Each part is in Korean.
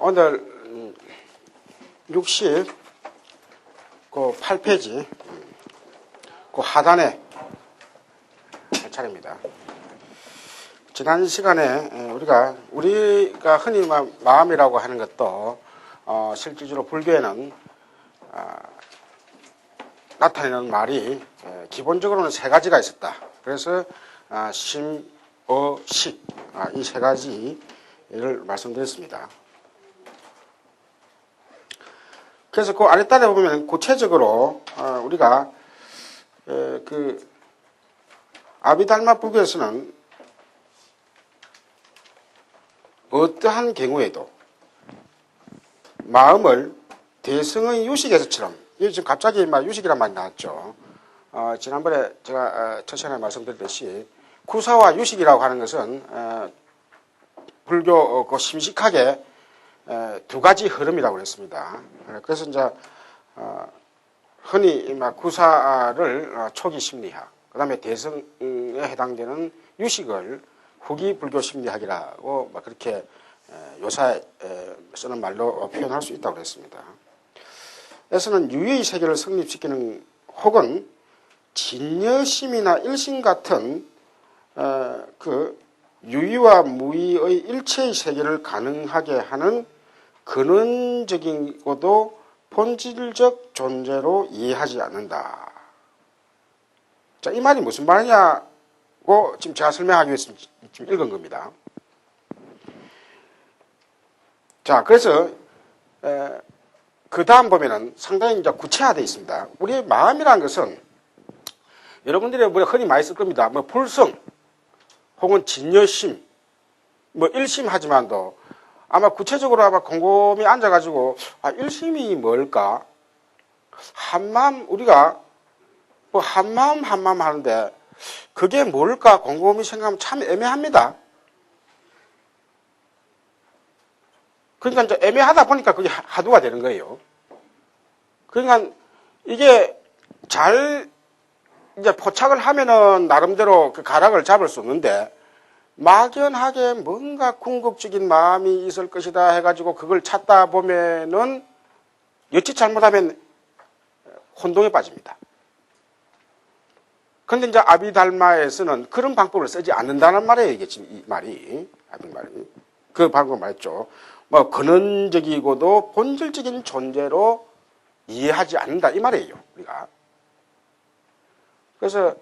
오늘 68페이지 그 하단에 할 차례입니다. 지난 시간에 우리가 흔히 마음이라고 하는 것도 실질적으로 불교에는 나타내는 말이 기본적으로는 세 가지가 있었다. 그래서 심, 식 이 세 가지를 말씀드렸습니다. 그래서 그 아랫단에 보면 구체적으로 우리가 그 아비달마 불교에서는 어떠한 경우에도 마음을 대승의 유식에서처럼, 지금 갑자기 유식이란 말이 나왔죠. 지난번에 제가 첫 시간에 말씀드렸듯이 구사와 유식이라고 하는 것은 불교 심식학의 두 가지 흐름이라고 했습니다. 그래서 이제 흔히 구사를 초기 심리학, 그 다음에 대승에 해당되는 유식을 후기 불교 심리학이라고 그렇게 요사에 쓰는 말로 표현할 수 있다고 했습니다. 에서는 유의 세계를 성립시키는 혹은 진여심이나 일심 같은 그 유의와 무의의 일체의 세계를 가능하게 하는 근원적이고도 본질적 존재로 이해하지 않는다. 자, 이 말이 무슨 말이냐고 지금 제가 설명하기 위해서 지금 읽은 겁니다. 자, 그래서 그 다음 보면은 상당히 이제 구체화되어 있습니다. 우리의 마음이라는 것은 여러분들이 흔히 많이 쓸 겁니다. 불성 혹은 진여심, 일심하지만도 아마 구체적으로 아마 곰곰이 앉아가지고 일심이 뭘까? 한마음, 우리가 한마음 하는데 그게 뭘까 곰곰이 생각하면 참 애매합니다. 그러니까 이제 애매하다 보니까 그게 하두가 되는 거예요. 그러니까 이게 잘 이제 포착을 하면은 나름대로 그 가락을 잡을 수 있는데 막연하게 뭔가 궁극적인 마음이 있을 것이다 해가지고 그걸 찾다 보면은 여치 잘못하면 혼동에 빠집니다. 그런데 이제 아비달마에서는 그런 방법을 쓰지 않는다는 말이에요. 이게 지금 이 말이 그 방법 말했죠. 근원적이고도 본질적인 존재로 이해하지 않는다 이 말이에요. 우리가. 그래서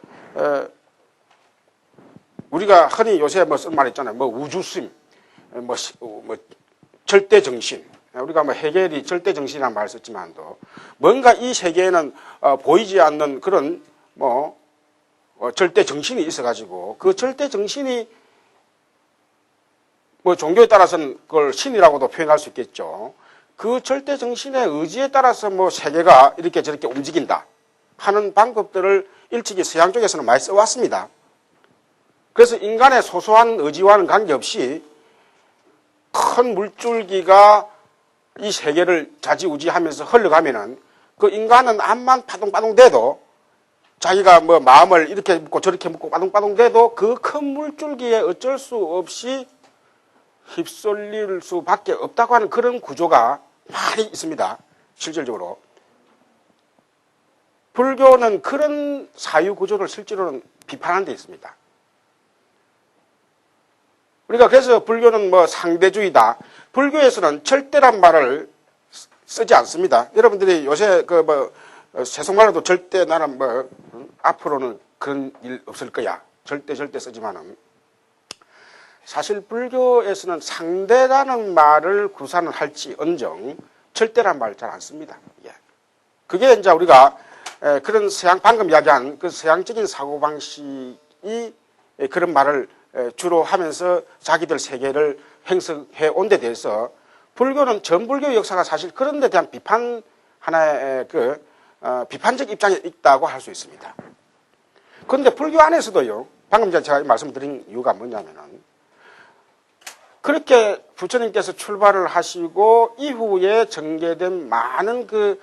우리가 흔히 요새 쓴 말 있잖아요. 우주심, 절대정신. 우리가 해겔이 절대정신이라는 말을 썼지만도 뭔가 이 세계에는 보이지 않는 그런 절대정신이 있어가지고 그 절대정신이 종교에 따라서는 그걸 신이라고도 표현할 수 있겠죠. 그 절대정신의 의지에 따라서 세계가 이렇게 저렇게 움직인다 하는 방법들을 일찍이 서양 쪽에서는 많이 써왔습니다. 그래서 인간의 소소한 의지와는 관계없이 큰 물줄기가 이 세계를 좌지우지하면서 흘러가면은 그 인간은 암만 빠둥빠둥 돼도 자기가 마음을 이렇게 묶고 저렇게 묶고 빠둥빠둥 돼도 그 큰 물줄기에 어쩔 수 없이 휩쓸릴 수밖에 없다고 하는 그런 구조가 많이 있습니다. 실질적으로. 불교는 그런 사유 구조를 실제로는 비판하는 데 있습니다. 우리가 그래서 불교는 상대주의다. 불교에서는 절대란 말을 쓰지 않습니다. 여러분들이 요새 세속말로도 절대 나는 앞으로는 그런 일 없을 거야. 절대 쓰지만은 사실 불교에서는 상대라는 말을 구사는 할지언정 절대란 말을 잘 안 씁니다. 그게 이제 우리가 그런 방금 이야기한 그 서양적인 사고방식이 그런 말을 주로 하면서 자기들 세계를 행석해 온 데 대해서 불교는 전불교 역사가 사실 그런 데 대한 하나의 비판적 입장에 있다고 할 수 있습니다. 그런데 불교 안에서도요, 방금 제가 말씀드린 이유가 뭐냐면은 그렇게 부처님께서 출발을 하시고 이후에 전개된 많은 그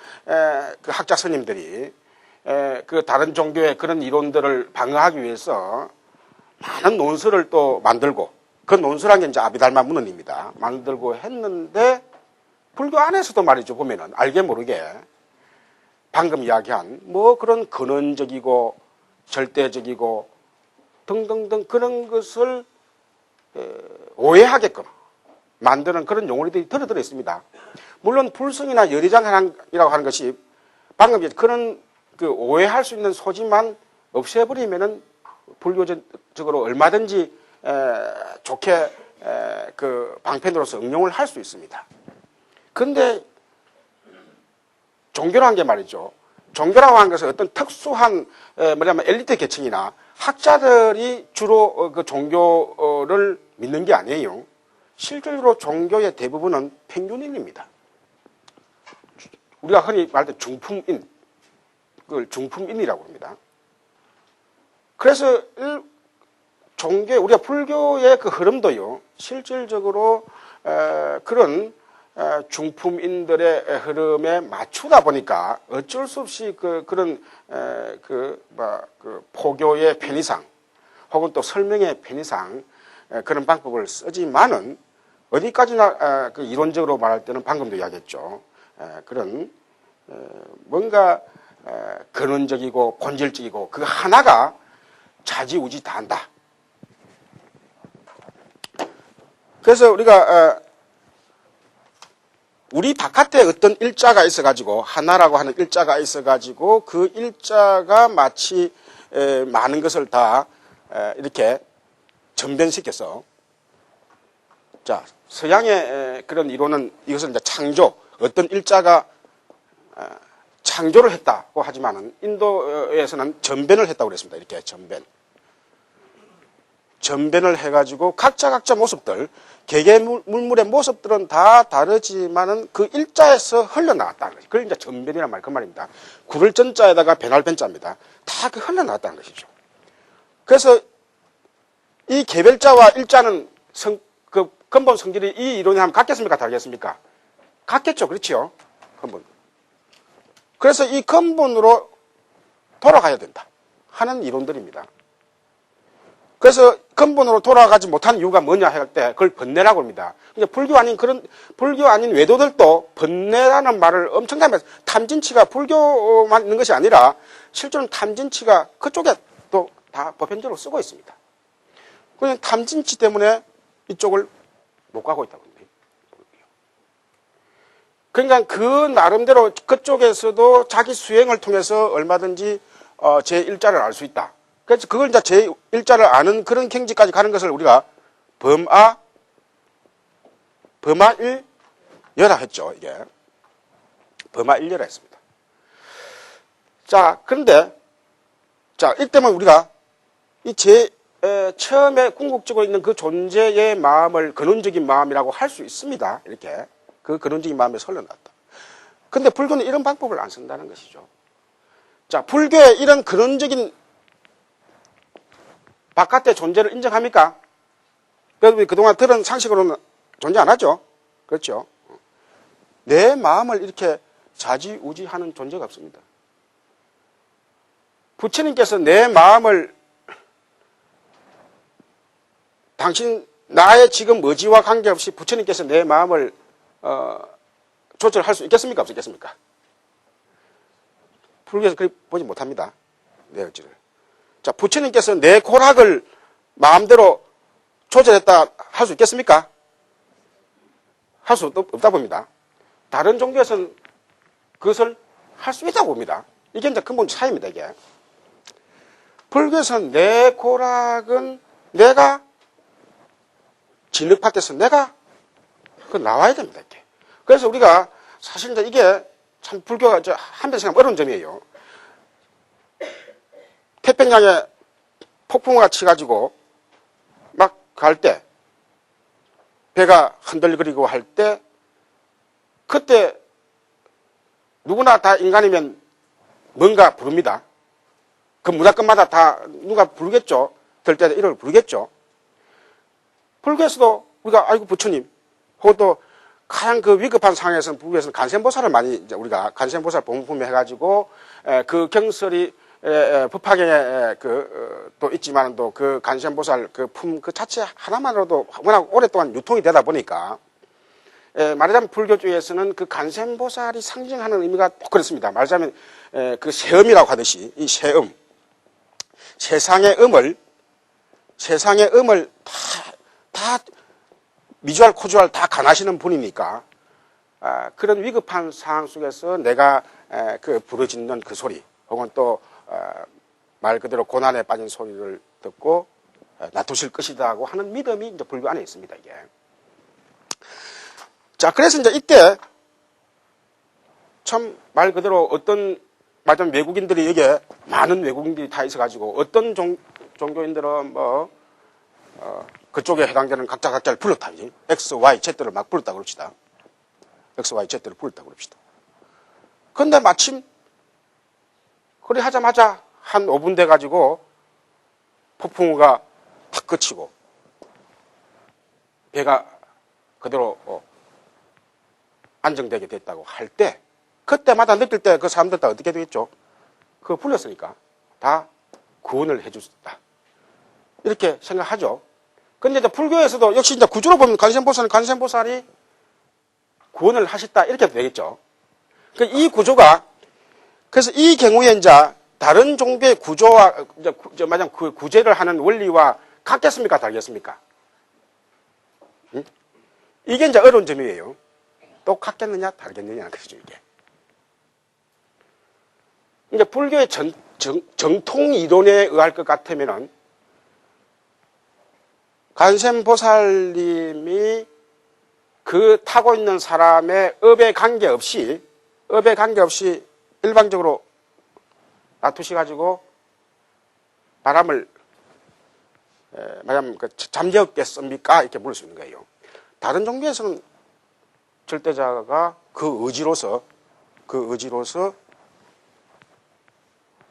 학자 스님들이 그 다른 종교의 그런 이론들을 방어하기 위해서 많은 논설을 또 만들고 그 논설한 게 이제 아비달마 문헌입니다. 만들고 했는데 불교 안에서도 말이죠. 보면은 알게 모르게 방금 이야기한 뭐 그런 근원적이고 절대적이고 등등등 그런 것을 오해하게끔 만드는 그런 용어들이 들어 있습니다. 물론 불성이나 열의장이라고 하는 것이 방금 그런 그 오해할 수 있는 소지만 없애버리면은 불교적으로 얼마든지 좋게 그 방편으로서 응용을 할 수 있습니다. 그런데 종교라는 게 말이죠. 종교라고 하는 것은 어떤 특수한 뭐냐면 엘리트 계층이나 학자들이 주로 그 종교를 믿는 게 아니에요. 실질적으로 종교의 대부분은 평균인입니다. 우리가 흔히 말할 때 중품인, 그걸 중품인이라고 합니다. 그래서 우리가 불교의 그 흐름도요, 실질적으로 그런 중품인들의 흐름에 맞추다 보니까 어쩔 수 없이 그런 포교의 편의상 혹은 또 설명의 편의상 그런 방법을 쓰지만은 어디까지나 그 이론적으로 말할 때는 방금도 이야기했죠. 그런 뭔가 근원적이고 본질적이고 그 하나가 좌지우지 다 한다. 그래서 우리가 우리 바깥에 어떤 일자가 있어가지고 하나라고 하는 일자가 있어가지고 그 일자가 마치 많은 것을 다 이렇게 전변시켜서 자 서양의 그런 이론은 이것은 이제 창조 어떤 일자가 창조를 했다고 하지만은 인도에서는 전변을 했다고 그랬습니다. 이렇게 전변을 해가지고 각자 모습들 개개물물의 모습들은 다 다르지만은 그 일자에서 흘러나왔다는 것이 그걸 이제 전변이란 말 그 말입니다. 구를 전자에다가 변할 변자입니다. 다 그 흘러나왔다는 것이죠. 그래서 이 개별자와 일자는 그 근본 성질이 이 이론이 하면 같겠습니까? 다르겠습니까? 같겠죠. 그렇지요. 근본. 그래서 이 근본으로 돌아가야 된다 하는 이론들입니다. 그래서 근본으로 돌아가지 못한 이유가 뭐냐 할 때 그걸 번뇌라고 합니다. 그러니까 불교 아닌 외도들도 번뇌라는 말을 엄청나게 탐진치가 불교만 있는 것이 아니라 실제로는 탐진치가 그쪽에 또 다 보편적으로 쓰고 있습니다. 그냥 탐진치 때문에 이쪽을 못 가고 있다고 합니다. 그러니까 그 나름대로 그쪽에서도 자기 수행을 통해서 얼마든지 제 일자를 알 수 있다. 그래서 그걸 이제 제 일자를 아는 그런 경지까지 가는 것을 우리가 범아일여라 했죠. 이게 범아일여라 했습니다. 자, 그런데 자 이때만 우리가 이 처음에 궁극적으로 있는 그 존재의 마음을 근원적인 마음이라고 할 수 있습니다. 이렇게 그 근원적인 마음에 설려놨다. 근데 불교는 이런 방법을 안 쓴다는 것이죠. 자, 불교의 이런 근원적인 바깥의 존재를 인정합니까? 그동안 들은 상식으로는 존재 안 하죠? 그렇죠? 내 마음을 이렇게 좌지우지하는 존재가 없습니다. 부처님께서 내 마음을 당신 나의 지금 의지와 관계없이 부처님께서 내 마음을 조절할 수 있겠습니까? 없겠습니까? 불교에서 그렇게 보지 못합니다. 내 의지를. 자, 부처님께서 내 고락을 마음대로 조절했다 할 수 있겠습니까? 할 수 없다 봅니다. 다른 종교에서는 그것을 할 수 있다고 봅니다. 이게 이제 근본 차이입니다, 이게. 불교에서는 내 고락은 내가 진흙밭에서 내가 그 나와야 됩니다, 이렇게. 그래서 우리가 사실 이제 이게 참 불교가 한편 생각하면 어려운 점이에요. 태평양에 폭풍우가 치가지고 막 갈 때, 배가 흔들거리고 할 때, 그때 누구나 다 인간이면 뭔가 부릅니다. 그 문화권마다 다 누가 부르겠죠. 들 때 이름을 부르겠죠. 불교에서도 우리가 아이고 부처님, 혹은 또 가장 그 위급한 상황에서는 불교에서는 간센보살을 많이 이제 우리가 간센보살 본품에 해가지고 그 경설이 법화경에 또 있지만 또 그 간센보살 그 품 그 자체 하나만으로도 워낙 오랫동안 유통이 되다 보니까 말하자면 불교주의에서는 그 간센보살이 상징하는 의미가 꼭 그렇습니다. 말하자면 그 세음이라고 하듯이 이 세음, 세상의 음을 다 미주알 코주알 다 가나시는 분이니까 그런 위급한 상황 속에서 내가 그 부르짖는 그 소리 혹은 또 말 그대로 고난에 빠진 소리를 듣고 놔두실 것이다고 하는 믿음이 이제 불교 안에 있습니다. 이게. 자, 그래서 이제 이때 참 말 그대로 어떤 말하자면 외국인들이 여기에 많은 외국인들이 다 있어가지고 어떤 종교인들은 뭐 그쪽에 해당되는 각자를 불렀다. X, Y, Z를 막 불렀다 그럽시다. X, Y, Z를 불렀다 그럽시다. 그런데 마침 그래 하자마자 한 5분 돼가지고 폭풍우가 탁 그치고 배가 그대로 안정되게 됐다고 할 때 그때마다 느낄 때 그 사람들 다 어떻게 되겠죠? 그거 불렀으니까 다 구원을 해줄 수 있다. 이렇게 생각하죠. 근데 이제 불교에서도 역시 이제 구조로 보면 간센보살이 구원을 하셨다. 이렇게 되겠죠. 이 구조가, 그래서 이 경우에 이제 다른 종교의 구조와, 만약 그 구제를 하는 원리와 같겠습니까? 다르겠습니까? 응? 이게 이제 어려운 점이에요. 똑같겠느냐, 다르겠느냐, 그죠, 이게. 이제 불교의 정통 이론에 의할 것 같으면은, 간센보살님이 그 타고 있는 사람의 업에 관계없이 일방적으로 놔두셔가지고 바람을 말하자면 잠재웠겠습니까? 이렇게 물을 수 있는 거예요. 다른 종교에서는 절대자가 그 의지로서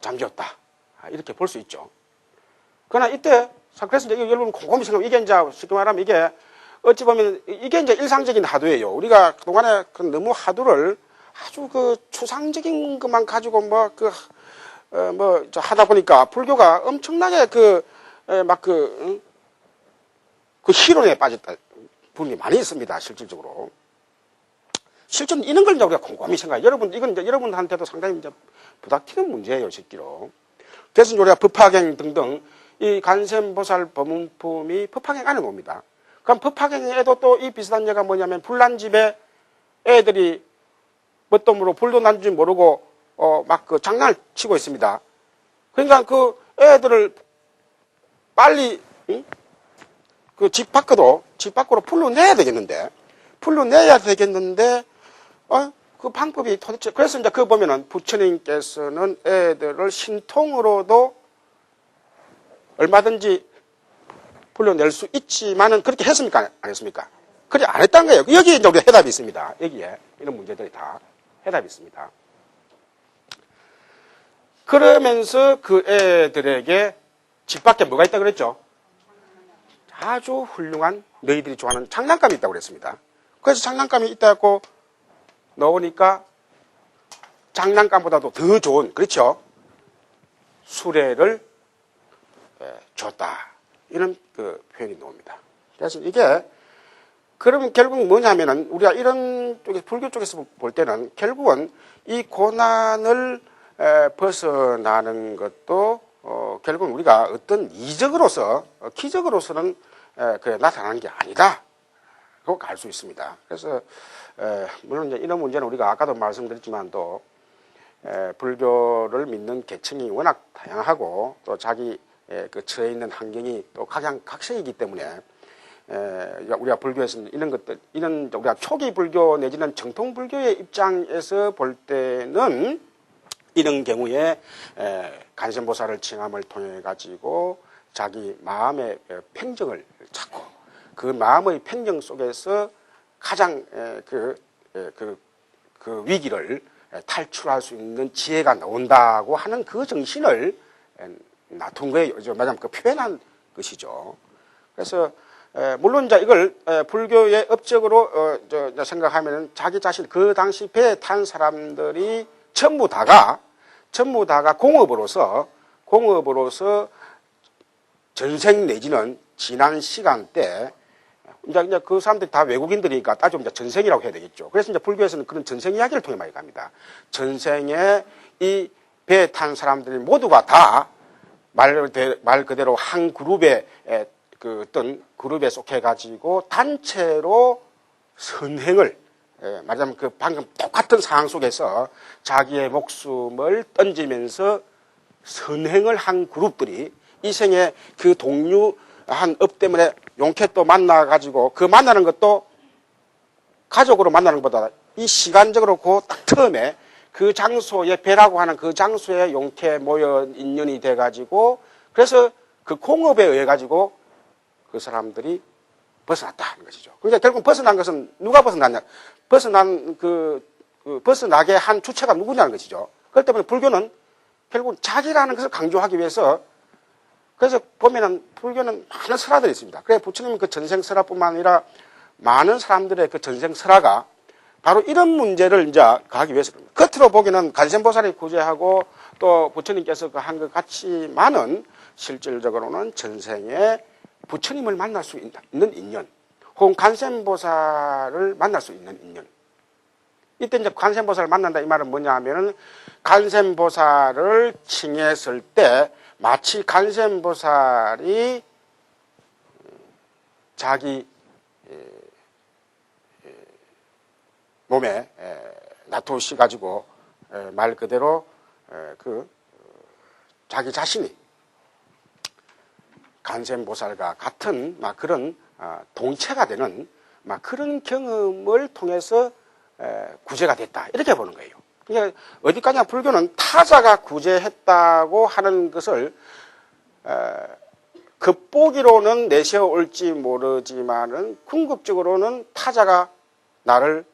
잠재웠다. 이렇게 볼 수 있죠. 그러나 이때 그래서 이제 여러분 곰곰이 생각하면 이게 이제 쉽게 말하면 이게 어찌 보면 이게 이제 일상적인 하도예요. 우리가 그동안에 너무 하도를 아주 그 추상적인 것만 가지고 하다 보니까 불교가 엄청나게 그 희론에 빠졌다 부분이 많이 있습니다. 실질적으로. 실제로 이런 걸 이제 우리가 곰곰이 생각해요. 이건 이제 여러분한테도 상당히 이제 부닥치는 문제예요, 실제로. 그래서 우리가 법화경 등등 이 간센보살 법문품이 법화경 안에 옵니다. 그럼 법화경에도 또 이 비슷한 예가 뭐냐면 불난집에 애들이 뭣도 불도 난 줄 모르고 장난을 치고 있습니다. 그러니까 그 애들을 빨리 그 집 밖으로 풀러내야 되겠는데 그 방법이 도대체 그래서 이제 그거 보면은 부처님께서는 애들을 신통으로도 얼마든지 불러낼 수 있지만은 그렇게 했습니까? 안 했습니까? 그래 안 했다는 거예요. 여기에 이제 우리가 해답이 있습니다. 여기에 이런 문제들이 다 해답이 있습니다. 그러면서 그 애들에게 집 밖에 뭐가 있다고 그랬죠? 아주 훌륭한 너희들이 좋아하는 장난감이 있다고 그랬습니다. 그래서 장난감이 있다고 넣으니까 장난감보다도 더 좋은, 그렇죠? 수레를 줬다. 이런 그 표현이 나옵니다. 그래서 이게, 그러면 결국 뭐냐면은, 우리가 이런 쪽에, 불교 쪽에서 볼 때는 결국은 이 고난을 벗어나는 것도, 결국은 우리가 어떤 이적으로서, 기적으로서는 그래 나타나는 게 아니다. 그거 알 수 있습니다. 그래서, 물론 이제 이런 문제는 우리가 아까도 말씀드렸지만 또, 불교를 믿는 계층이 워낙 다양하고 또 자기 그 처해 있는 환경이 또 각색이기 때문에 우리가 불교에서는 이런 우리가 초기 불교 내지는 정통 불교의 입장에서 볼 때는 이런 경우에 간센보살을 칭함을 통해 가지고 자기 마음의 평정을 찾고 그 마음의 평정 속에서 가장 그 위기를 탈출할 수 있는 지혜가 나온다고 하는 그 정신을 놔둔 거예요. 마냥 그 표현한 것이죠. 그래서 물론 이제 이걸 불교의 업적으로 생각하면 자기 자신 그 당시 배에 탄 사람들이 전부 다가 공업으로서 전생 내지는 지난 시간 때 이제 그 사람들이 다 외국인들이니까 따지면 이제 전생이라고 해야 되겠죠. 그래서 이제 불교에서는 그런 전생 이야기를 통해 많이 갑니다. 전생에 이 배에 탄 사람들이 모두가 다 말 그대로 한 그룹에 그 어떤 그룹에 속해가지고 단체로 선행을 말하자면 그 방금 똑같은 상황 속에서 자기의 목숨을 던지면서 선행을 한 그룹들이 이 생에 그 동류한 업 때문에 용케 또 만나가지고 그 만나는 것도 가족으로 만나는 것보다 이 시간적으로 그 딱 처음에 그 장소에 배라고 하는 그 장소에 용케 모여 인연이 돼가지고 그래서 그 공업에 의해 가지고 그 사람들이 벗어났다는 것이죠. 그러니까 결국 벗어난 것은 누가 벗어났냐? 벗어나게 한 주체가 누구냐는 것이죠. 그렇기 때문에 불교는 결국 자기라는 것을 강조하기 위해서 그래서 보면은 불교는 많은 설화들이 있습니다. 그래 부처님은 그 전생 설화뿐만 아니라 많은 사람들의 그 전생 설화가 바로 이런 문제를 이제 가기 위해서입니다. 겉으로 보기에는 관세음보살이 구제하고 또 부처님께서 한 것 같지만은 실질적으로는 전생에 부처님을 만날 수 있는 인연, 혹은 관세음보살을 만날 수 있는 인연. 이때 이제 관세음보살을 만난다 이 말은 뭐냐 하면은 관세음보살을 칭했을 때 마치 관세음보살이 자기 몸에 나토시 가지고 말 그대로 자기 자신이 관세음보살과 같은 막 그런 동체가 되는 막 그런 경험을 통해서 구제가 됐다 이렇게 보는 거예요. 그러니까 어디까지나 불교는 타자가 구제했다고 하는 것을 겉보기로는 내세워 올지 모르지만은 궁극적으로는 타자가 나를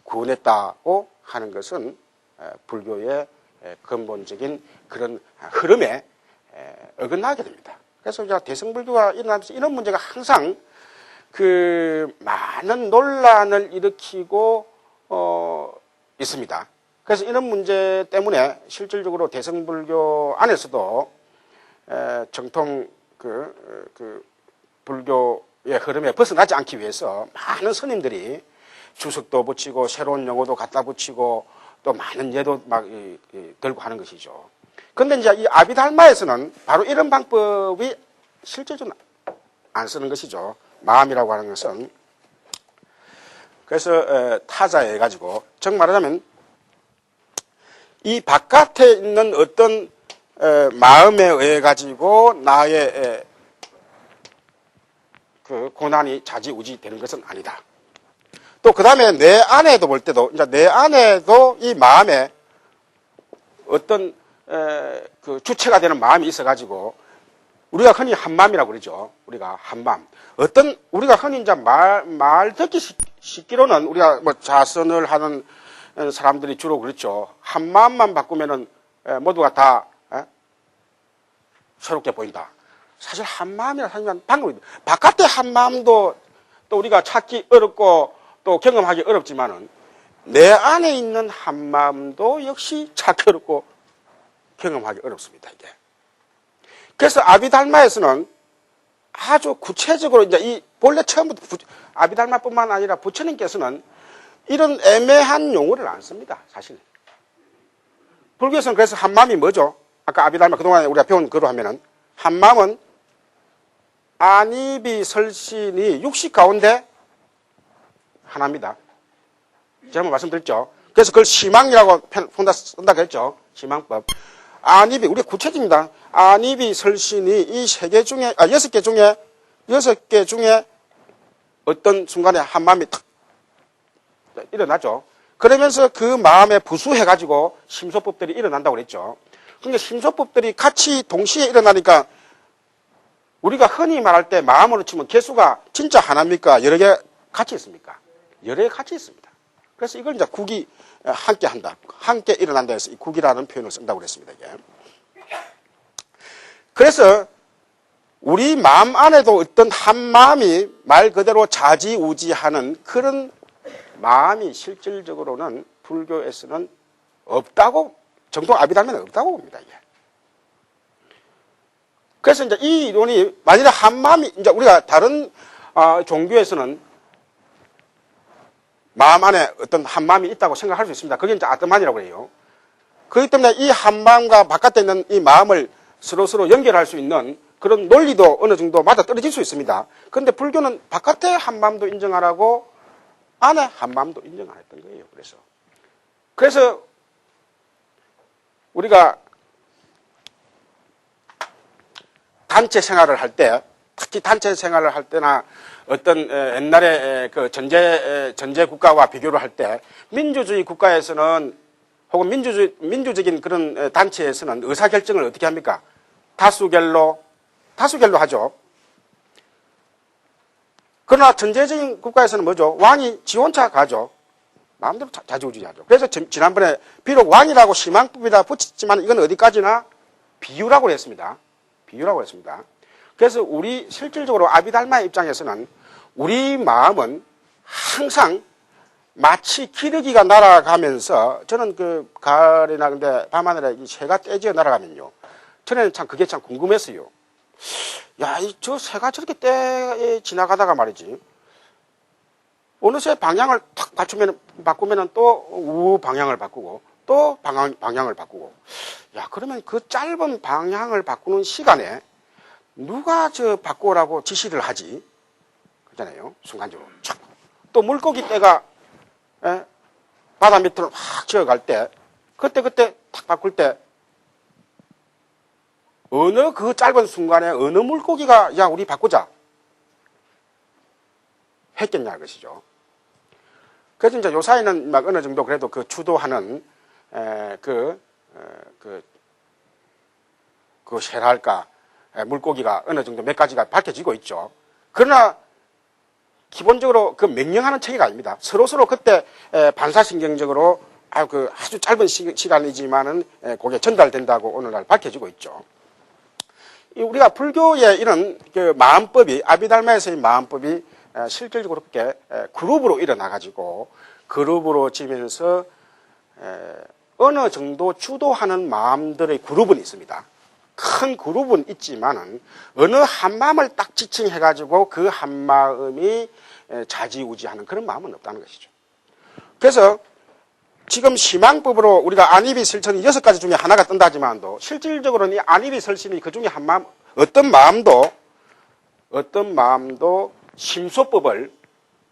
구원했다고 하는 것은 불교의 근본적인 그런 흐름에 어긋나게 됩니다. 그래서 이제 대승불교가 일어나면서 이런 문제가 항상 그 많은 논란을 일으키고 있습니다. 그래서 이런 문제 때문에 실질적으로 대승불교 안에서도 정통 그 불교의 흐름에 벗어나지 않기 위해서 많은 스님들이 주석도 붙이고 새로운 용어도 갖다 붙이고 또 많은 예도 막 들고 하는 것이죠. 그런데 이제 이 아비달마에서는 바로 이런 방법이 실질적으로 안 쓰는 것이죠. 마음이라고 하는 것은. 그래서 타자에 가지고 정 말하자면 이 바깥에 있는 어떤 마음에 의해 가지고 나의 그 고난이 자지우지 되는 것은 아니다. 또 그 다음에 내 안에도 볼 때도 이제 내 안에도 이 마음에 어떤 그 주체가 되는 마음이 있어 가지고 우리가 흔히 한마음이라고 그러죠. 우리가 한마음. 어떤 우리가 흔히 이제 말 듣기 쉽기로는 우리가 뭐 자선을 하는 사람들이 주로 그렇죠. 한마음만 바꾸면은 모두가 다 새롭게 보인다. 사실 한마음이라 하면 방법입니다. 바깥의 한마음도 또 우리가 찾기 어렵고 또 경험하기 어렵지만은 내 안에 있는 한마음도 역시 찾기 어렵고 경험하기 어렵습니다. 이게. 그래서 아비달마에서는 아주 구체적으로 이제 이 본래 처음부터 아비달마뿐만 아니라 부처님께서는 이런 애매한 용어를 안 씁니다. 사실. 불교에서는 그래서 한마음이 뭐죠? 아까 아비달마 그동안에 우리가 배운 거로 하면은 한마음은 안입이 설신이 육식 가운데 하나입니다. 제가 한번 말씀드렸죠. 그래서 그걸 시망이라고 쓴다고 했죠. 시망법. 안입이, 우리 구체적입니다. 안입이 설신이 이 세 개 중에, 6개 중에, 6개 중에 어떤 순간에 한 마음이 탁 일어나죠. 그러면서 그 마음에 부수해가지고 심소법들이 일어난다고 그랬죠. 그러니까 심소법들이 같이 동시에 일어나니까 우리가 흔히 말할 때 마음으로 치면 개수가 진짜 하나입니까? 여러 개 같이 있습니까? 여러 개 같이 있습니다. 그래서 이걸 이제 국이 함께 한다. 함께 일어난다 해서 이 국이라는 표현을 쓴다고 그랬습니다. 이게. 그래서 우리 마음 안에도 어떤 한 마음이 말 그대로 자지우지하는 그런 마음이 실질적으로는 불교에서는 없다고, 정통 아비달마는 없다고 봅니다. 이게. 그래서 이제 이 이론이 만일에 한 마음이, 이제 우리가 다른 종교에서는 마음 안에 어떤 한 마음이 있다고 생각할 수 있습니다. 그게 이제 아트만이라고 해요. 그렇기 때문에 이 한 마음과 바깥에 있는 이 마음을 서로 연결할 수 있는 그런 논리도 어느 정도 맞아 떨어질 수 있습니다. 그런데 불교는 바깥에 한 마음도 인정 안 하고 안에 한 마음도 인정 안 했던 거예요. 그래서 우리가 단체 생활을 할 때, 특히 단체 생활을 할 때나 어떤 옛날에 그 전제 국가와 비교를 할 때 민주주의 국가에서는 혹은 민주적인 그런 단체에서는 의사결정을 어떻게 합니까? 다수결로 하죠. 그러나 전제적인 국가에서는 뭐죠? 왕이 지 혼자 가죠. 마음대로 자주우지하죠. 그래서 지난번에 비록 왕이라고 희망법이다 붙였지만 이건 어디까지나 비유라고 했습니다. 그래서 우리 실질적으로 아비달마의 입장에서는 우리 마음은 항상 마치 기러기가 날아가면서 저는 그 가을이나 근데 밤하늘에 이 새가 떼지어 날아가면요. 전에는 참 그게 참 궁금했어요. 야, 저 새가 저렇게 떼 지나가다가 말이지. 어느새 방향을 탁 바꾸면은 또 우 방향을 바꾸고 또 방향을 바꾸고. 야, 그러면 그 짧은 방향을 바꾸는 시간에 누가 저 바꾸라고 지시를 하지? 그렇잖아요. 순간적으로. 또 물고기 떼가 바다 밑으로 확 지어갈 때 그때 탁 바꿀 때 어느 그 짧은 순간에 어느 물고기가 야 우리 바꾸자 했겠냐 것이죠. 그래서 이제 요 사이는 막 어느 정도 그래도 그 주도하는 그 쇠랄까 물고기가 어느 정도 몇 가지가 밝혀지고 있죠. 그러나 기본적으로 그 명령하는 체계가 아닙니다. 서로 그때 반사신경적으로 아주 짧은 시간이지만은 그게 전달된다고 오늘날 밝혀지고 있죠. 우리가 불교의 이런 그 마음법이 아비달마에서의 마음법이 실질적으로 그렇게 그룹으로 일어나가지고 그룹으로 지면서 어느 정도 주도하는 마음들의 그룹은 있습니다. 큰 그룹은 있지만은 어느 한 마음을 딱 지칭해가지고 그 한 마음이 좌지우지하는 그런 마음은 없다는 것이죠. 그래서 지금 희망법으로 우리가 안입이 설천이 6가지 중에 하나가 뜬다 하지만도 실질적으로는 이 안입이 설신이 그 중에 한 마음, 어떤 마음도 심소법을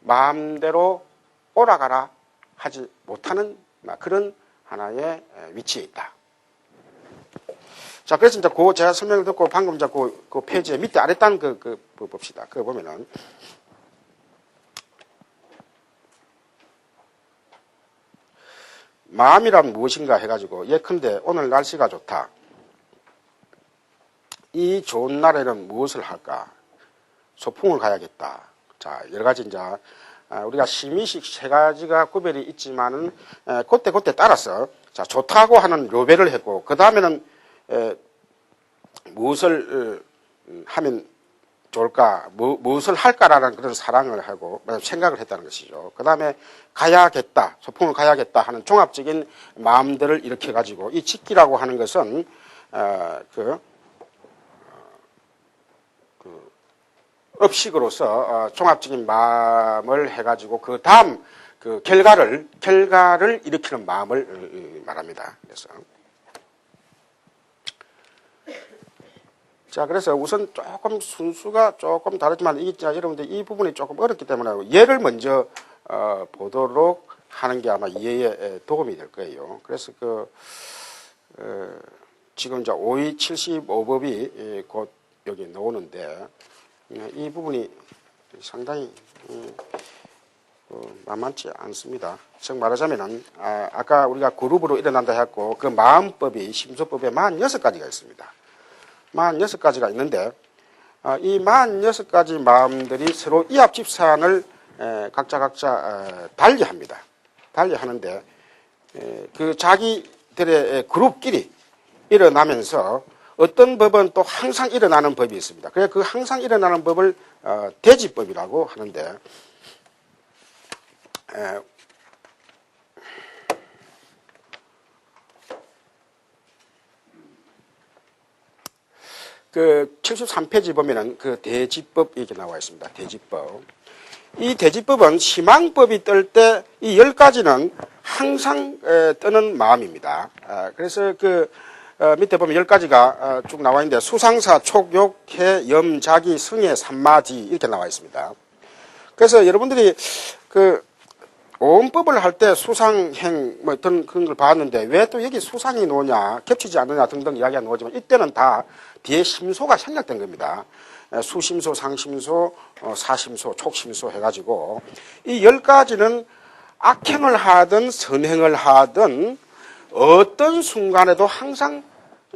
마음대로 오라가라 하지 못하는 그런 하나의 위치에 있다. 자, 그래서 이제 제가 설명을 듣고 방금 이제 그 페이지에 밑에 아래단 그 봅시다. 그거 보면은. 마음이란 무엇인가 해가지고, 예컨대 오늘 날씨가 좋다. 이 좋은 날에는 무엇을 할까? 소풍을 가야겠다. 자, 여러 가지 이제, 우리가 심의식 3가지가 구별이 있지만은, 그때 따라서, 자, 좋다고 하는 료배를 했고, 그 다음에는, 무엇을 하면 좋을까, 무엇을 할까라는 그런 사랑을 하고 생각을 했다는 것이죠. 그 다음에 가야겠다, 소풍을 가야겠다 하는 종합적인 마음들을 일으켜가지고 이 직기라고 하는 것은 업식으로서 종합적인 마음을 해가지고 그 다음 그 결과를 일으키는 마음을 말합니다. 그래서. 자, 그래서 우선 조금 순수가 조금 다르지만 여러분들 이 부분이 조금 어렵기 때문에 예를 먼저 보도록 하는 게 아마 이해에 도움이 될 거예요. 그래서 지금 이제 5275법이 곧 여기 나오는데 이 부분이 상당히 만만치 않습니다. 즉 말하자면은 아까 우리가 그룹으로 일어난다 했고 그 마음법이 심소법에 46가지가 있습니다. 46가지가 있는데 이 46가지 마음들이 서로 이합집산을 각자 달리합니다. 달리하는데 그 자기들의 그룹끼리 일어나면서 어떤 법은 또 항상 일어나는 법이 있습니다. 그래서 그 항상 일어나는 법을 대지법이라고 하는데 그 73페이지 보면은 그 대지법 이렇게 나와 있습니다. 대지법. 이 대지법은 희망법이 뜰 때 이 10가지는 항상 뜨는 마음입니다. 그래서 그 밑에 보면 10가지가 쭉 나와 있는데 수상사, 촉욕, 해, 염, 자기, 성애, 삼마지 이렇게 나와 있습니다. 그래서 여러분들이 그 오음법을 할 때 수상행 뭐 어떤 그런 걸 봤는데 왜 또 여기 수상이 나오냐 겹치지 않느냐 등등 이야기가 나오지만 이때는 다 뒤에 심소가 생략된 겁니다. 수심소, 상심소, 사심소, 촉심소 해가지고 이 10가지는 악행을 하든 선행을 하든 어떤 순간에도 항상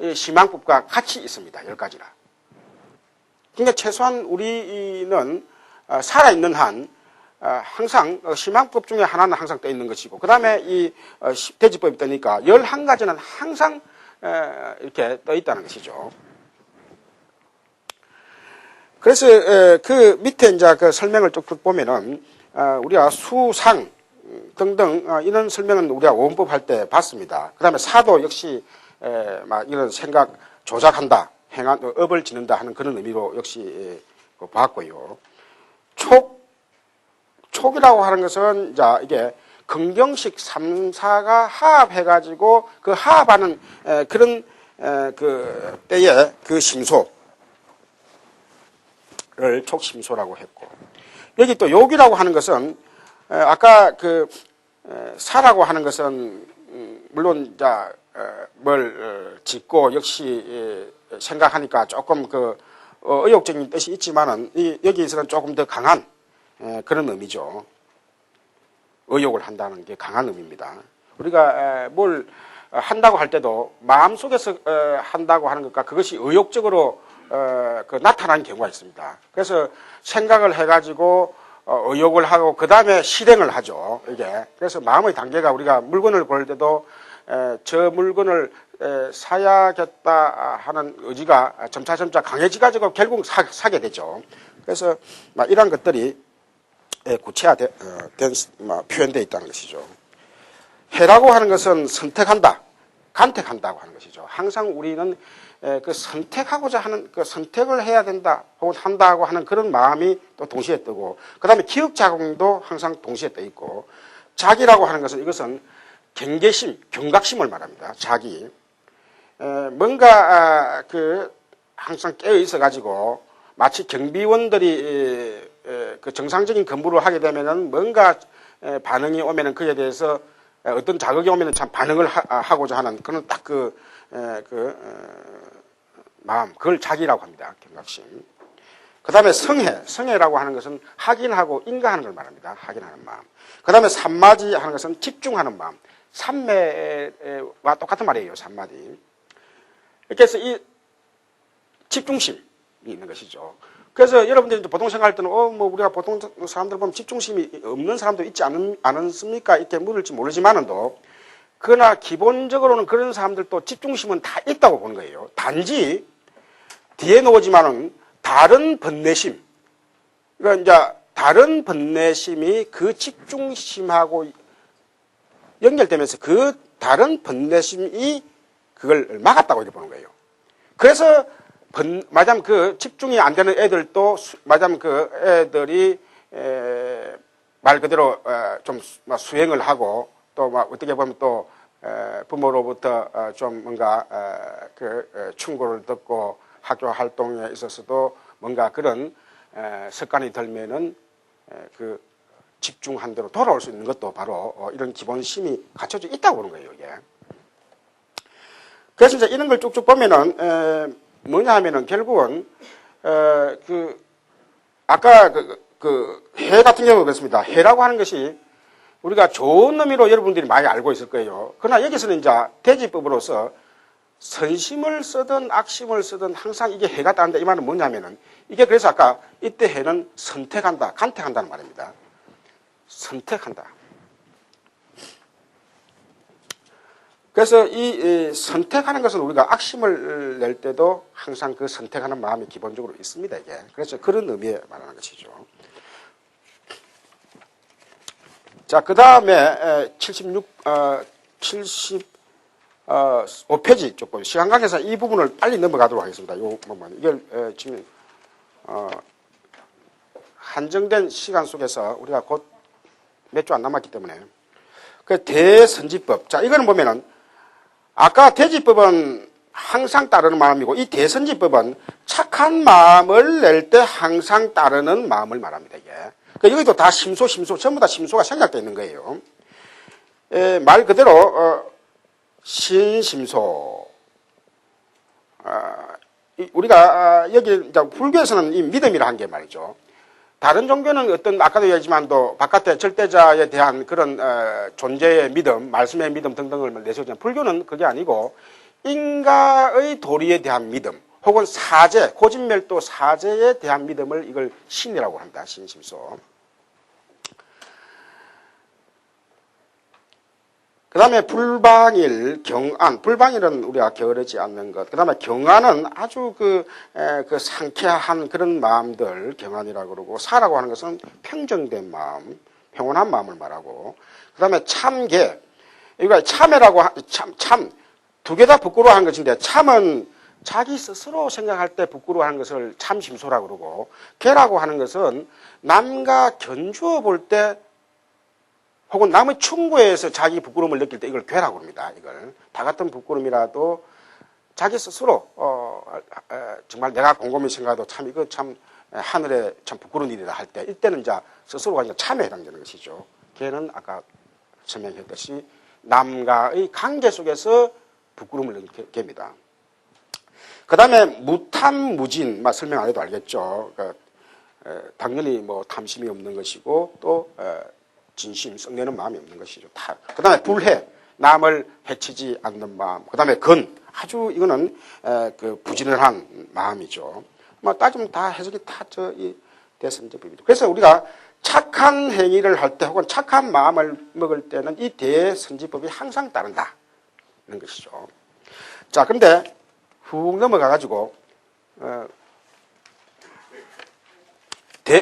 희망법과 같이 있습니다. 10가지나. 그러니까 최소한 우리는 살아있는 한 항상 희망법 중에 하나는 항상 떠 있는 것이고 그 다음에 이 대지법이 뜨니까 11가지는 항상 이렇게 떠 있다는 것이죠. 그래서 그 밑에 이제 그 설명을 쭉쭉 보면은 우리가 수상 등등 이런 설명은 우리가 오음법 할 때 봤습니다. 그 다음에 사도 역시 막 이런 생각 조작한다, 행한 업을 짓는다 하는 그런 의미로 역시 봤고요. 촉이라고 하는 것은 자 이게 긍정식 3사가 하합해가지고 그 하합하는 그런 그 때에 그 심소를 촉심소라고 했고 여기 또 욕이라고 하는 것은 아까 그 사라고 하는 것은 물론 자 뭘 짓고 역시 생각하니까 조금 그 의욕적인 뜻이 있지만은 여기에서는 조금 더 강한 그런 의미죠. 의욕을 한다는 게 강한 의미입니다. 우리가 뭘 한다고 할 때도 마음속에서 한다고 하는 것과 그것이 의욕적으로 그 나타나는 경우가 있습니다. 그래서 생각을 해가지고 의욕을 하고 그 다음에 실행을 하죠. 이게 그래서 마음의 단계가 우리가 물건을 고를 때도 저 물건을 사야겠다 하는 의지가 점차점차 강해지가지고 결국 사게 되죠. 그래서 이런 것들이 구체화된 표현되어 있다는 것이죠. 해라고 하는 것은 선택한다, 간택한다고 하는 것이죠. 항상 우리는 그 선택하고자 하는 그 선택을 해야 된다 혹은 한다고 하는 그런 마음이 또 동시에 뜨고 그 다음에 기억작용도 항상 동시에 떠 있고 자기라고 하는 것은 이것은 경계심, 경각심을 말합니다. 자기 뭔가 그 항상 깨어 있어 가지고 마치 경비원들이 그 정상적인 근무를 하게 되면은 뭔가 반응이 오면은 그에 대해서 어떤 자극이 오면은 참 반응을 하고자 하는 그런 딱 마음, 그걸 자기라고 합니다. 경각심. 그 다음에 성애라고 하는 것은 확인하고 인가하는 걸 말합니다. 확인하는 마음. 그 다음에 삼마지 하는 것은 집중하는 마음. 삼매와 똑같은 말이에요. 삼마디. 이렇게 해서 이 집중심이 있는 것이죠. 그래서 여러분들이 보통 생각할 때는 우리가 보통 사람들 보면 집중심이 없는 사람도 있지 않습니까? 이렇게 물을지 모르지만은도 그러나 기본적으로는 그런 사람들도 집중심은 다 있다고 보는 거예요. 단지 뒤에 놓지만은 다른 번뇌심, 그러니까 이제 다른 번뇌심이 그 집중심하고 연결되면서 그 다른 번뇌심이 그걸 막았다고 이렇게 보는 거예요. 그래서 마침 그 집중이 안 되는 애들도 마침 그 애들이 말 그대로 좀 수행을 하고 또 어떻게 보면 또 부모로부터 좀 뭔가 충고를 듣고 학교 활동에 있어서도 뭔가 그런 습관이 들면은 그 집중한 대로 돌아올 수 있는 것도 바로 이런 기본심이 갖춰져 있다고 보는 거예요, 이게. 그래서 이제 이런 걸 쭉쭉 보면은 뭐냐 하면은 결국은 아까 해 같은 경우 그렇습니다. 해라고 하는 것이 우리가 좋은 의미로 여러분들이 많이 알고 있을 거예요. 그러나 여기서는 이제 대지법으로서 선심을 쓰든 악심을 쓰든 항상 이게 해가 따른다 이 말은 뭐냐면은 이게 그래서 아까 이때 해는 선택한다, 간택한다는 말입니다. 선택한다. 그래서 이 선택하는 것은 우리가 악심을 낼 때도 항상 그 선택하는 마음이 기본적으로 있습니다, 이게. 그래서 그런 의미에 말하는 것이죠. 자, 그 다음에 76, 5페이지 조금 시간 관계상 이 부분을 빨리 넘어가도록 하겠습니다. 요 부분. 이걸 지금 한정된 시간 속에서 우리가 곧 몇 주 안 남았기 때문에 그 대선지법. 자, 이거는 보면은 아까 대지법은 항상 따르는 마음이고 이 대선지법은 착한 마음을 낼 때 항상 따르는 마음을 말합니다. 이게. 그러니까 여기도 다 심소 전부 다 심소가 생략되어 있는 거예요. 말 그대로 신심소. 우리가 여기 이제 불교에서는 이 믿음이라 한 게 말이죠. 다른 종교는 어떤 아까도 얘기했지만도 바깥에 절대자에 대한 그런 존재의 믿음, 말씀의 믿음 등등을 내세우지만 불교는 그게 아니고 인가의 도리에 대한 믿음 혹은 사제, 고진멸도 사제에 대한 믿음을 이걸 신이라고 합니다. 신심소. 그 다음에 불방일, 경안. 불방일은 우리가 게으르지 않는 것. 그 다음에 경안은 아주 그 상쾌한 그런 마음들, 경안이라고 그러고, 사라고 하는 것은 평정된 마음, 평온한 마음을 말하고, 그 다음에 참계. 이거 참회라고, 두 개 다 부끄러워하는 것인데, 참은 자기 스스로 생각할 때 부끄러워하는 것을 참심소라고 그러고, 계라고 하는 것은 남과 견주어 볼 때 혹은 남의 충고에서 자기 부끄러움을 느낄 때 이걸 괴라고 합니다. 이걸 다 같은 부끄러움이라도 자기 스스로 정말 내가 곰곰이 생각해도 참 이거 참 하늘에 참 부끄러운 일이다 할 때 이때는 이제 스스로가 이제 참회에 해당되는 것이죠. 걔는 아까 설명했듯이 남과의 관계 속에서 부끄러움을 느낍니다. 그 다음에 무탐무진, 설명 안 해도 알겠죠. 당연히 뭐 탐심이 없는 것이고 또 진심, 썩내는 마음이 없는 것이죠. 그 다음에 불해, 남을 해치지 않는 마음. 그 다음에 아주 이거는 부지런한 마음이죠. 따지면 다 해석이 다 이 대선지법이죠. 그래서 우리가 착한 행위를 할 때 혹은 착한 마음을 먹을 때는 이 대선지법이 항상 따른다는 것이죠. 자, 그런데 훅 넘어가가지고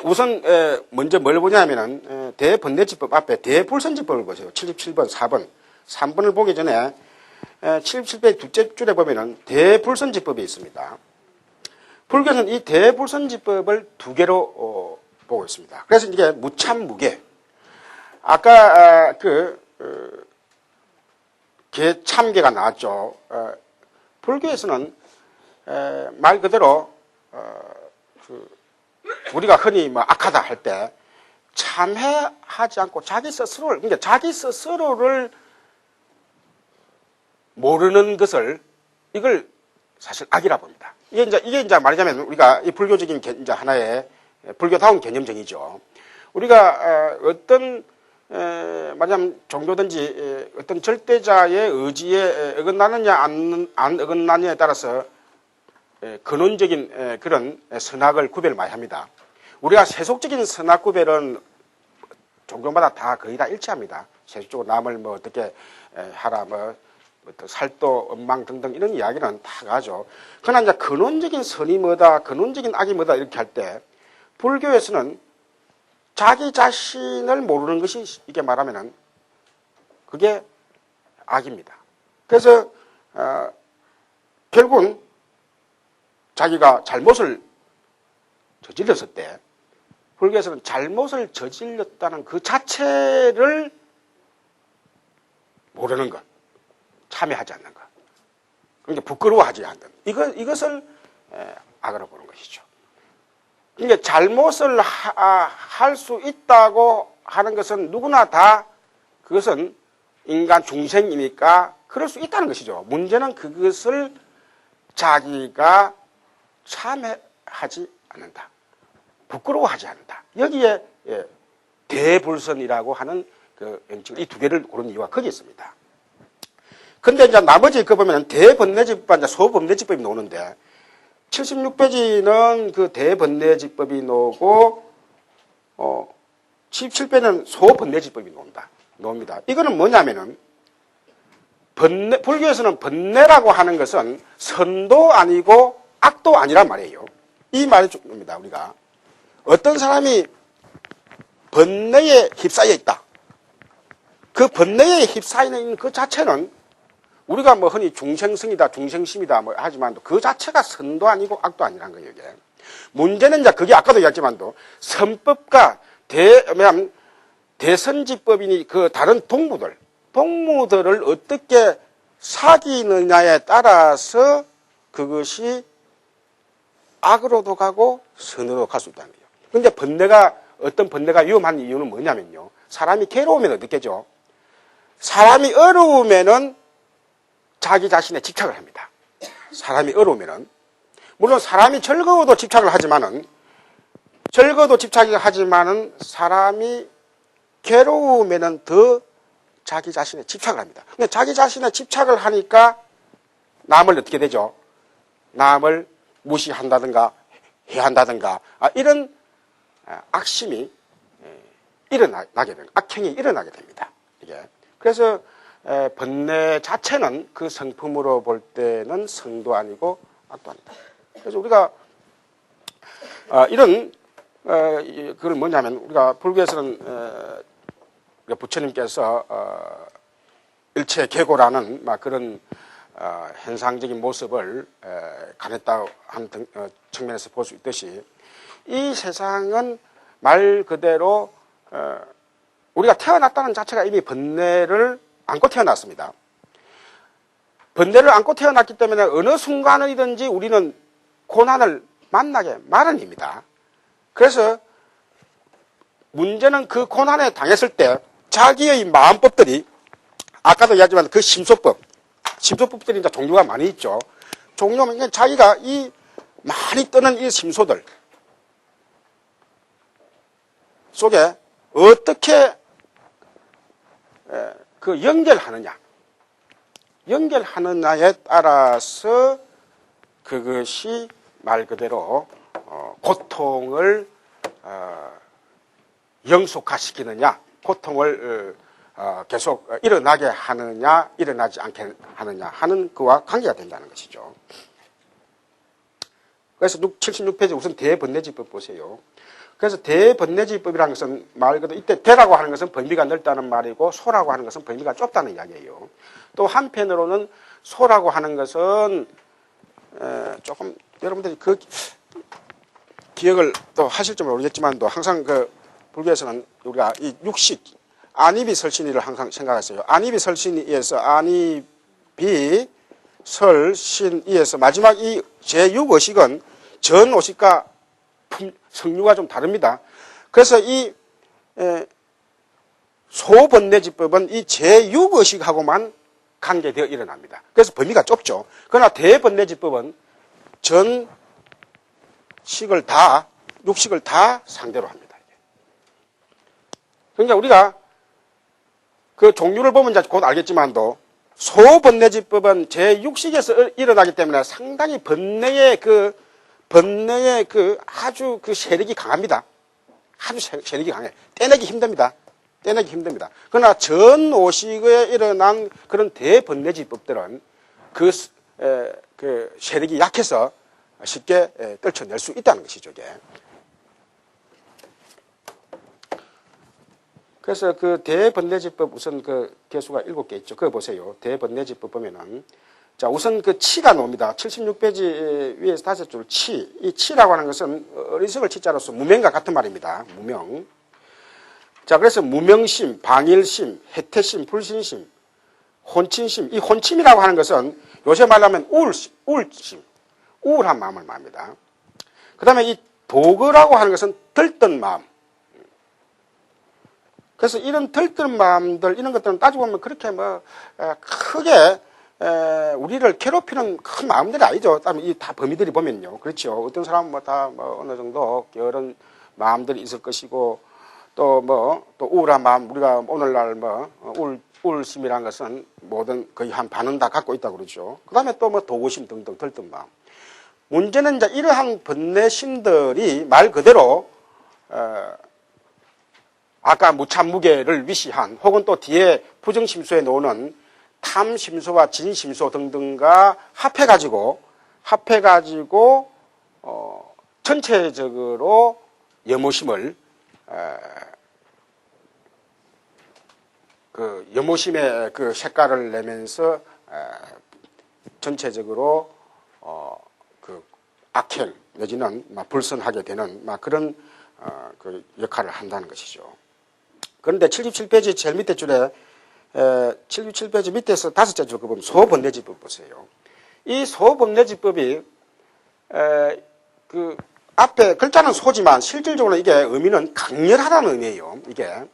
우선 먼저 뭘 보냐면은 대번뇌지법 앞에 대불선지법을 보세요. 77번, 4번, 3번을 보기 전에 77페이지 둘째 줄에 보면은 대불선지법이 있습니다. 불교는 이 대불선지법을 두 개로 보고 있습니다. 그래서 이게 무참무계. 아까 개참계가 나왔죠. 불교에서는 말 그대로 우리가 흔히 악하다 할 때 참회하지 않고 자기 스스로를 모르는 것을 이걸 사실 악이라 봅니다. 이게 이제 말하자면 우리가 이 불교적인 이제 하나의 불교다운 개념정이죠. 우리가 어떤 말하자면 종교든지 어떤 절대자의 의지에 어긋나느냐 안 어긋나느냐에 따라서 근원적인 그런 선악을 구별을 많이 합니다. 우리가 세속적인 선악 구별은 종교마다 다 거의 다 일치합니다. 세속적으로 남을 어떻게 하라, 살도, 엉망 등등 이런 이야기는 다 가죠. 그러나 이제 근원적인 선이 뭐다, 근원적인 악이 뭐다 이렇게 할 때 불교에서는 자기 자신을 모르는 것이 이게 말하면은 그게 악입니다. 그래서 결국은 자기가 잘못을 저질렀을 때 불교에서는 잘못을 저질렀다는 그 자체를 모르는 것, 참여하지 않는 것, 그러니까 부끄러워하지 않는 이것을 악으로 보는 것이죠. 그러니까 잘못을 할 수 있다고 하는 것은 누구나 다 그것은 인간 중생이니까 그럴 수 있다는 것이죠. 문제는 그것을 자기가 참회하지 않는다. 부끄러워하지 않는다. 여기에 대불선이라고 하는 이 두 개를 고른 이유가 거기 있습니다. 근데 이제 나머지 보면 대번뇌지법과 소번뇌지법이 나오는데 76페이지는 그 대번뇌지법이 나오고 77페이지는 소번뇌지법이 나옵니다. 이거는 뭐냐면은 불교에서는 번뇌라고 하는 것은 선도 아니고 악도 아니란 말이에요. 이 말이 중요합니다. 우리가 어떤 사람이 번뇌에 휩싸여 있다. 그 번뇌에 휩싸여 있는 그 자체는 우리가 뭐 흔히 중생성이다, 중생심이다 뭐 하지만 그 자체가 선도 아니고 악도 아니란 거예요, 이게. 문제는 이제 그게 아까도 얘기했지만도 선법과 대선지법이니 그 다른 동무들을 어떻게 사귀느냐에 따라서 그것이 악으로도 가고 선으로 갈 수 있다는 거예요. 근데 어떤 번뇌가 위험한 이유는 뭐냐면요. 사람이 괴로우면 어떻게죠? 사람이 어려우면은 자기 자신에 집착을 합니다. 사람이 어려우면은. 물론 사람이 즐거워도 집착을 하지만은, 사람이 괴로우면은 더 자기 자신에 집착을 합니다. 근데 자기 자신에 집착을 하니까 남을 어떻게 되죠? 남을 무시한다든가 해한다든가 이런 악심이 일어나게 됩니다. 악행이 일어나게 됩니다. 이게. 그래서 번뇌 자체는 그 성품으로 볼 때는 성도 아니고 악도 아니다. 그래서 우리가 이런 그걸 뭐냐면 우리가 불교에서는 부처님께서 일체계고라는 막 그런 현상적인 모습을 가냈다 하는 측면에서 볼 수 있듯이 이 세상은 말 그대로 우리가 태어났다는 자체가 이미 번뇌를 안고 태어났습니다. 번뇌를 안고 태어났기 때문에 어느 순간이든지 우리는 고난을 만나게 마련입니다. 그래서 문제는 그 고난에 당했을 때 자기의 마음법들이 아까도 얘기했지만 그 심소법들이 이제 종류가 많이 있죠. 종류는 자기가 이 많이 뜨는 이 심소들 속에 어떻게 그 연결하느냐에 따라서 그것이 말 그대로 고통을 영속화시키느냐, 고통을 계속 일어나게 하느냐, 일어나지 않게 하느냐 하는 그와 관계가 된다는 것이죠. 그래서 76페이지 우선 대번뇌지법 보세요. 그래서 대번뇌지법이라는 것은 말 그대로 이때 대라고 하는 것은 범위가 넓다는 말이고 소라고 하는 것은 범위가 좁다는 이야기예요. 또 한편으로는 소라고 하는 것은 조금 여러분들이 그 기억을 또 하실지 모르겠지만 또 항상 그 불교에서는 우리가 이 육식 안입이 설신이를 항상 생각했어요. 안입이 설신이에서 안입이 설신이에서 마지막 이 제6의식은 전의식과 성류가 좀 다릅니다. 그래서 이 소번뇌지법은 이 제6의식하고만 관계되어 일어납니다. 그래서 범위가 좁죠. 그러나 대번뇌지법은 전식을 다, 육식을 다 상대로 합니다. 그러니까 우리가 그 종류를 보면 이제 곧 알겠지만도 소번뇌지법은 제6식에서 일어나기 때문에 상당히 번뇌의 아주 그 세력이 강합니다. 아주 세력이 강해. 떼내기 힘듭니다. 그러나 전오식에 일어난 그런 대번뇌지법들은 그 세력이 약해서 쉽게 떨쳐낼 수 있다는 것이죠, 이게. 그래서 그 대번뇌지법 우선 그 개수가 7개 있죠. 그거 보세요. 대번뇌지법 보면은. 자, 우선 그 치가 나옵니다. 76페이지 위에서 5줄 치. 이 치라고 하는 것은 어리석을 치자로서 무명과 같은 말입니다. 무명. 자, 그래서 무명심, 방일심, 해태심, 불신심, 혼친심. 이 혼침이라고 하는 것은 요새 말하면 우울심, 우울한 마음을 말합니다. 그 다음에 이 도거라고 하는 것은 들뜬 마음. 그래서 이런 들뜬 마음들, 이런 것들은 따지고 보면 그렇게 크게 우리를 괴롭히는 큰 마음들이 아니죠. 이 다 범위들이 보면요. 그렇죠. 어떤 사람은 다 어느 정도 이런 마음들이 있을 것이고, 또 우울한 마음, 우리가 오늘날 우울심이라는 것은 거의 한 반은 다 갖고 있다고 그러죠. 그 다음에 또 도구심 등등 들뜬 마음. 문제는 이제 이러한 번뇌심들이 말 그대로, 아까 무참무게를 위시한 혹은 또 뒤에 부정심소에 놓는 탐심소와 진심소 등등과 합해가지고 전체적으로 염오심을 그 염오심의 그 색깔을 내면서 전체적으로 그 악행 내지는 막 불선하게 되는 막 그런 그 역할을 한다는 것이죠. 그런데 77페이지 제일 밑에 줄에 77페이지 밑에서 다섯째 줄 그 보면 소번내지법 보세요. 이 소번내지법이 그 앞에 글자는 소지만 실질적으로 이게 의미는 강렬하다는 의미예요. 이게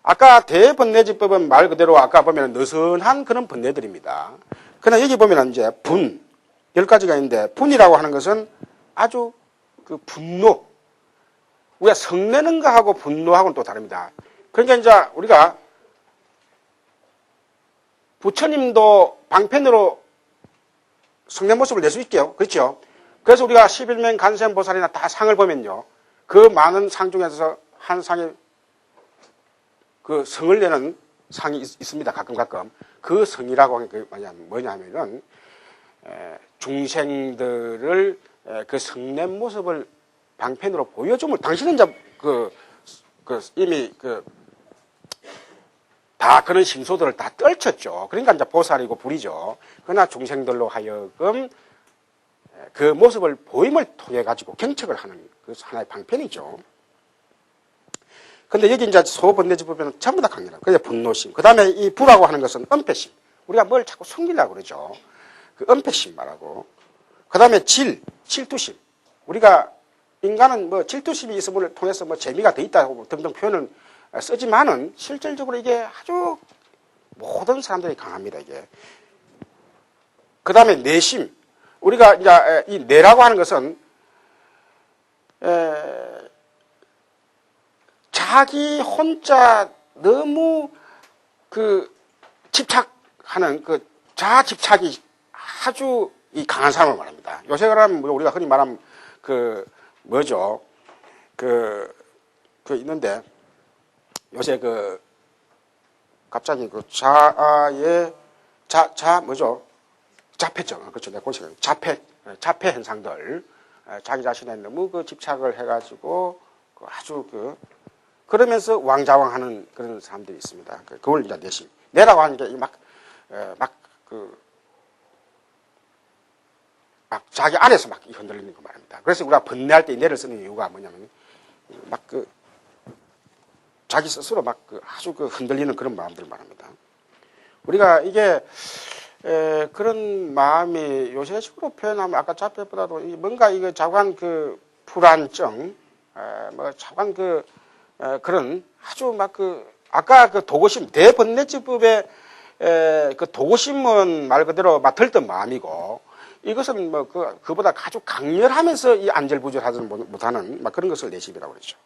아까 대번내지법은 말 그대로 아까 보면 느슨한 그런 번뇌들입니다. 그러나 여기 보면 이제 분 10가지가 있는데 분이라고 하는 것은 아주 그 분노 우리가 성내는 거하고 분노하고는 또 다릅니다. 그러니까 이제 우리가 부처님도 방편으로 성내 모습을 낼 수 있게요. 그렇죠? 그래서 우리가 11명 간센보살이나 다 상을 보면요. 그 많은 상 중에서 한 상이 그 성을 내는 상이 있습니다. 가끔. 그 성이라고 하는 게 뭐냐면은 중생들을 그 성내 모습을 방편으로 보여줌을 당신은 이제 이미 다 그런 심소들을 다 떨쳤죠. 그러니까 이제 보살이고 불이죠. 그러나 중생들로 하여금 그 모습을 보임을 통해 가지고 경책을 하는 그 하나의 방편이죠. 근데 여기 이제 소번뇌지법에는 전부 다 강렬하고, 그게 분노심. 그 다음에 이 부라고 하는 것은 은폐심. 우리가 뭘 자꾸 숨기려고 그러죠. 그 은폐심 말하고. 그 다음에 질투심. 우리가 인간은 뭐 질투심이 있음을 통해서 뭐 재미가 더 있다고 등등 표현을 쓰지만은 실질적으로 이게 아주 모든 사람들이 강합니다, 이게. 그 다음에 내심. 우리가 이제 이 내라고 하는 것은 자기 혼자 너무 그 집착하는 그 자집착이 아주 이 강한 사람을 말합니다. 요새 그러면 우리가 흔히 말하면 그 뭐죠? 그 있는데 요새 그 갑자기 그 뭐죠? 자폐증. 그렇죠. 내가 고시가 자폐 현상들. 자기 자신에 너무 그 집착을 해가지고 아주 그러면서 왕자왕하는 그런 사람들이 있습니다. 그걸 이제 내심. 내라고 하는 게 막 자기 안에서 막 흔들리는 거 말입니다. 그래서 우리가 번뇌할 때 이 내를 쓰는 이유가 뭐냐면 자기 스스로 아주 흔들리는 그런 마음들을 말합니다. 우리가 이게 그런 마음이 요새식으로 표현하면 아까 자폐보다도 뭔가 이거 자관 불안증, 자관 그런 아주 아까 도고심, 대번뇌지법의 도고심은 말 그대로 들던 마음이고, 이것은 그보다 아주 강렬하면서 이 안절부절하지 못하는 그런 것을 내심이라고 그러죠.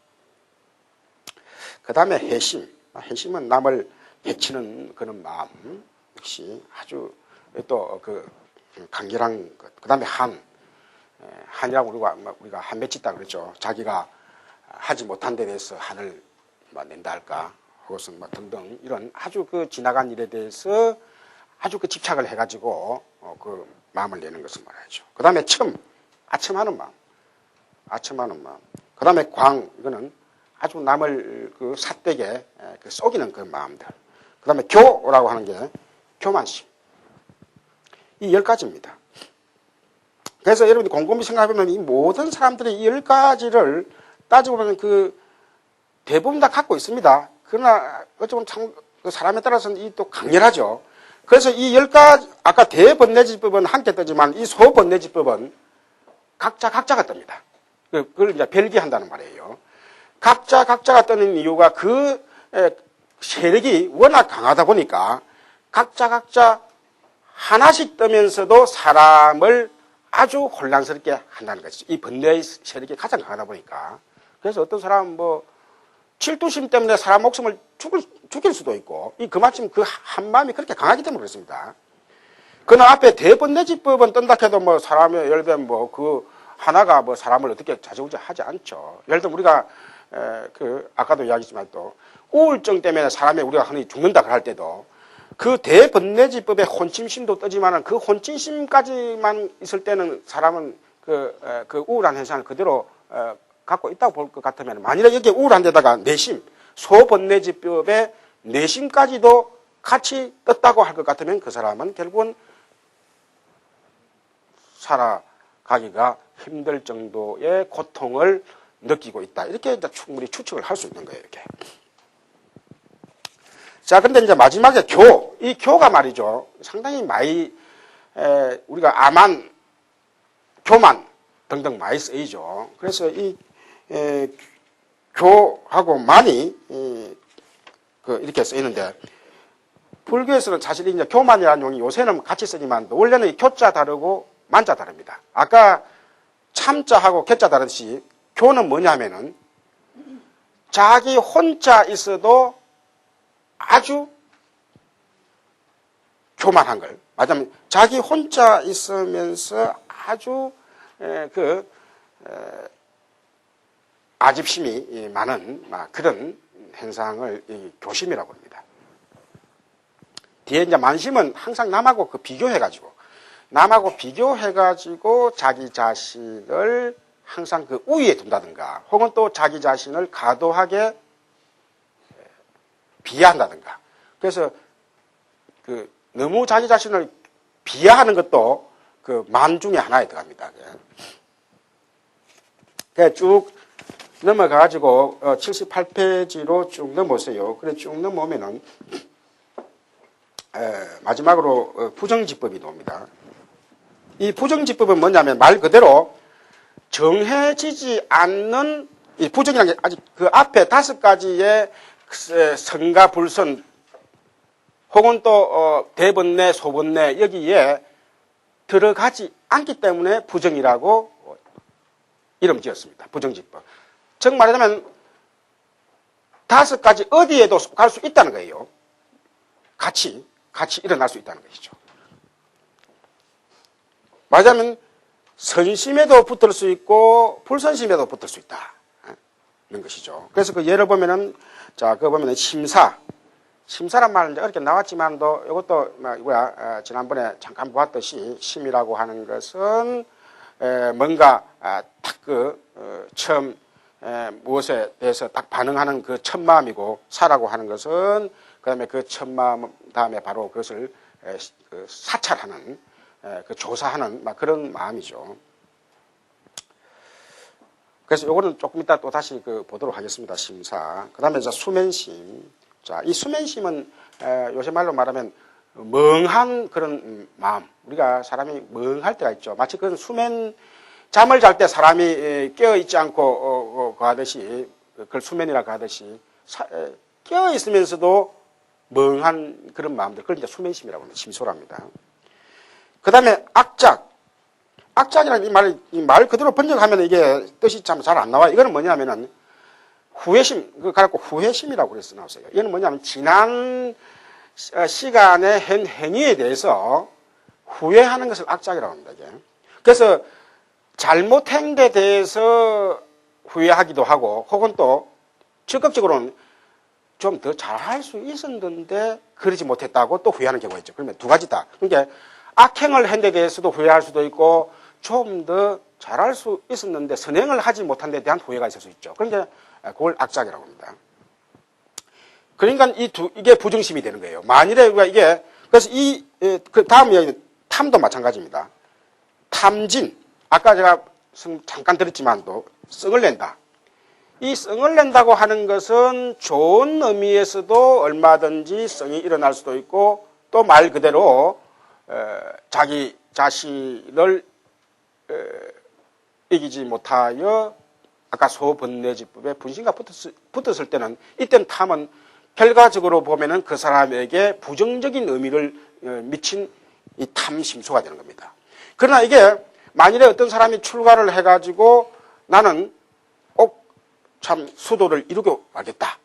그 다음에 해심. 해심은 남을 해치는 그런 마음 역시 아주 또 강렬한 것. 그 다음에 한이라고 우리가 한 맺힌다 그랬죠. 자기가 하지 못한 데 대해서 한을 낸다 할까. 그것은 등등 이런 아주 지나간 일에 대해서 아주 집착을 해가지고 마음을 내는 것을 말하죠. 그 다음에 아첨하는 마음. 그 다음에 이거는 아주 남을 삿되게 속이는 그 마음들. 그 다음에 교라고 하는 게 교만심. 이 10가지입니다. 그래서 여러분이 곰곰이 생각해보면 이 모든 사람들이 이 10가지를 따지고 보면 대부분 다 갖고 있습니다. 그러나 어쩌면 참 사람에 따라서는 또 강렬하죠. 그래서 이 10가지, 아까 대번뇌지법은 함께 뜨지만 이 소번뇌지법은 각자가 뜹니다. 그걸 이제 별개한다는 말이에요. 각자가 뜨는 이유가 세력이 워낙 강하다 보니까 각자 하나씩 뜨면서도 사람을 아주 혼란스럽게 한다는 것이죠. 이 번뇌의 세력이 가장 강하다 보니까. 그래서 어떤 사람은 질투심 때문에 사람 목숨을 죽일 수도 있고, 그마침 한마음이 그렇게 강하기 때문에 그렇습니다. 그러나 앞에 대번뇌지법은 뜬다 해도 사람의 예를 들면 하나가 사람을 어떻게 좌지우지 하지 않죠. 예를 들면 우리가 아까도 이야기했지만 또 우울증 때문에 사람이 우리가 흔히 죽는다 할 때도 그 대번뇌지법의 혼침심도 뜨지만은 그 혼침심까지만 있을 때는 사람은 그 우울한 현상을 그대로 갖고 있다고 볼 것 같으면, 만일에 여기에 우울한 데다가 내심, 소번뇌지법의 내심까지도 같이 떴다고 할 것 같으면 그 사람은 결국은 살아가기가 힘들 정도의 고통을 느끼고 있다. 이렇게 이제 충분히 추측을 할 수 있는 거예요, 이렇게. 자, 근데 이제 마지막에 이 교가 말이죠. 상당히 많이, 우리가 아만, 교만 등등 많이 쓰이죠. 그래서 교하고 만이, 이렇게 쓰이는데, 불교에서는 사실 이제 교만이라는 용이 요새는 같이 쓰지만, 원래는 이 교자 다르고 만자 다릅니다. 아까 참자하고 개자 다르듯이, 교는 뭐냐 하면은, 자기 혼자 있어도 아주 교만한 걸. 맞으면 자기 혼자 있으면서 아주 아집심이 많은 그런 현상을 교심이라고 합니다. 뒤에 이제 만심은 항상 남하고 비교해가지고 자기 자신을 항상 그 우위에 둔다든가 혹은 또 자기 자신을 과도하게 비하한다든가. 그래서 너무 자기 자신을 비하하는 것도 그 만 중에 하나에 들어갑니다. 쭉 넘어가가지고 78페이지로 쭉 넘어오세요. 그래 쭉 넘어오면은 마지막으로 부정지법이 나옵니다. 이 부정지법은 뭐냐면 말 그대로 정해지지 않는 이 부정이라는 게 아직 그 앞에 5가지의 선과 불선 혹은 또 대번내 소번내 여기에 들어가지 않기 때문에 부정이라고 이름 지었습니다. 부정지법. 즉 말하자면 5가지 어디에도 갈 수 있다는 거예요. 같이 일어날 수 있다는 것이죠. 말하자면 선심에도 붙을 수 있고 불선심에도 붙을 수 있다는 것이죠. 그래서 그 예를 보면은 그거 보면은 심사란 말은 이제 어렵게 나왔지만도 이것도 지난번에 잠깐 보았듯이 심이라고 하는 것은 뭔가 처음 무엇에 대해서 딱 반응하는 그 첫 마음이고 사라고 하는 것은 그다음에 그 첫 마음 다음에 바로 그것을 사찰하는 조사하는 그런 마음이죠. 그래서 요거는 조금 이따 또 다시 보도록 하겠습니다. 심사. 그 다음에 수면심. 자, 이 수면심은 요새 말로 말하면 멍한 그런 마음. 우리가 사람이 멍할 때가 있죠. 마치 그런 잠을 잘 때 사람이 깨어있지 않고 하듯이, 그걸 수면이라고 하듯이, 깨어있으면서도 멍한 그런 마음들. 그걸 이제 수면심이라고 합니다. 심소랍니다. 그 다음에 악작. 악작이라는 이 말 그대로 번역하면 이게 뜻이 참 잘 안 나와요. 이거는 뭐냐면은 후회심, 그거 갖고 후회심이라고 그래서 나왔어요. 이거는 뭐냐면 지난 시간에 한 행위에 대해서 후회하는 것을 악작이라고 합니다. 이게. 그래서 잘못한 데 대해서 후회하기도 하고 혹은 또 적극적으로는 좀 더 잘할 수 있었는데 그러지 못했다고 또 후회하는 경우가 있죠. 그러면 두 가지다. 그러니까 악행을 한 데 대해서도 후회할 수도 있고 좀 더 잘할 수 있었는데 선행을 하지 못한 데 대한 후회가 있을 수 있죠. 그러니까 그걸 악작이라고 합니다. 그러니까 이게 부정심이 되는 거예요. 만일에 우리가 그래서 그 다음 이야기는 탐도 마찬가지입니다. 탐진. 아까 제가 잠깐 들었지만도 썽을 낸다. 이 썽을 낸다고 하는 것은 좋은 의미에서도 얼마든지 썽이 일어날 수도 있고 또 말 그대로 자기 자신을 이기지 못하여 아까 소번뇌지법에 분신과 붙었을 때는 이때는 탐은 결과적으로 보면은 그 사람에게 부정적인 의미를 미친 이 탐심소가 되는 겁니다. 그러나 이게 만일에 어떤 사람이 출가를 해가지고 나는 꼭 참 수도를 이루고 말겠다.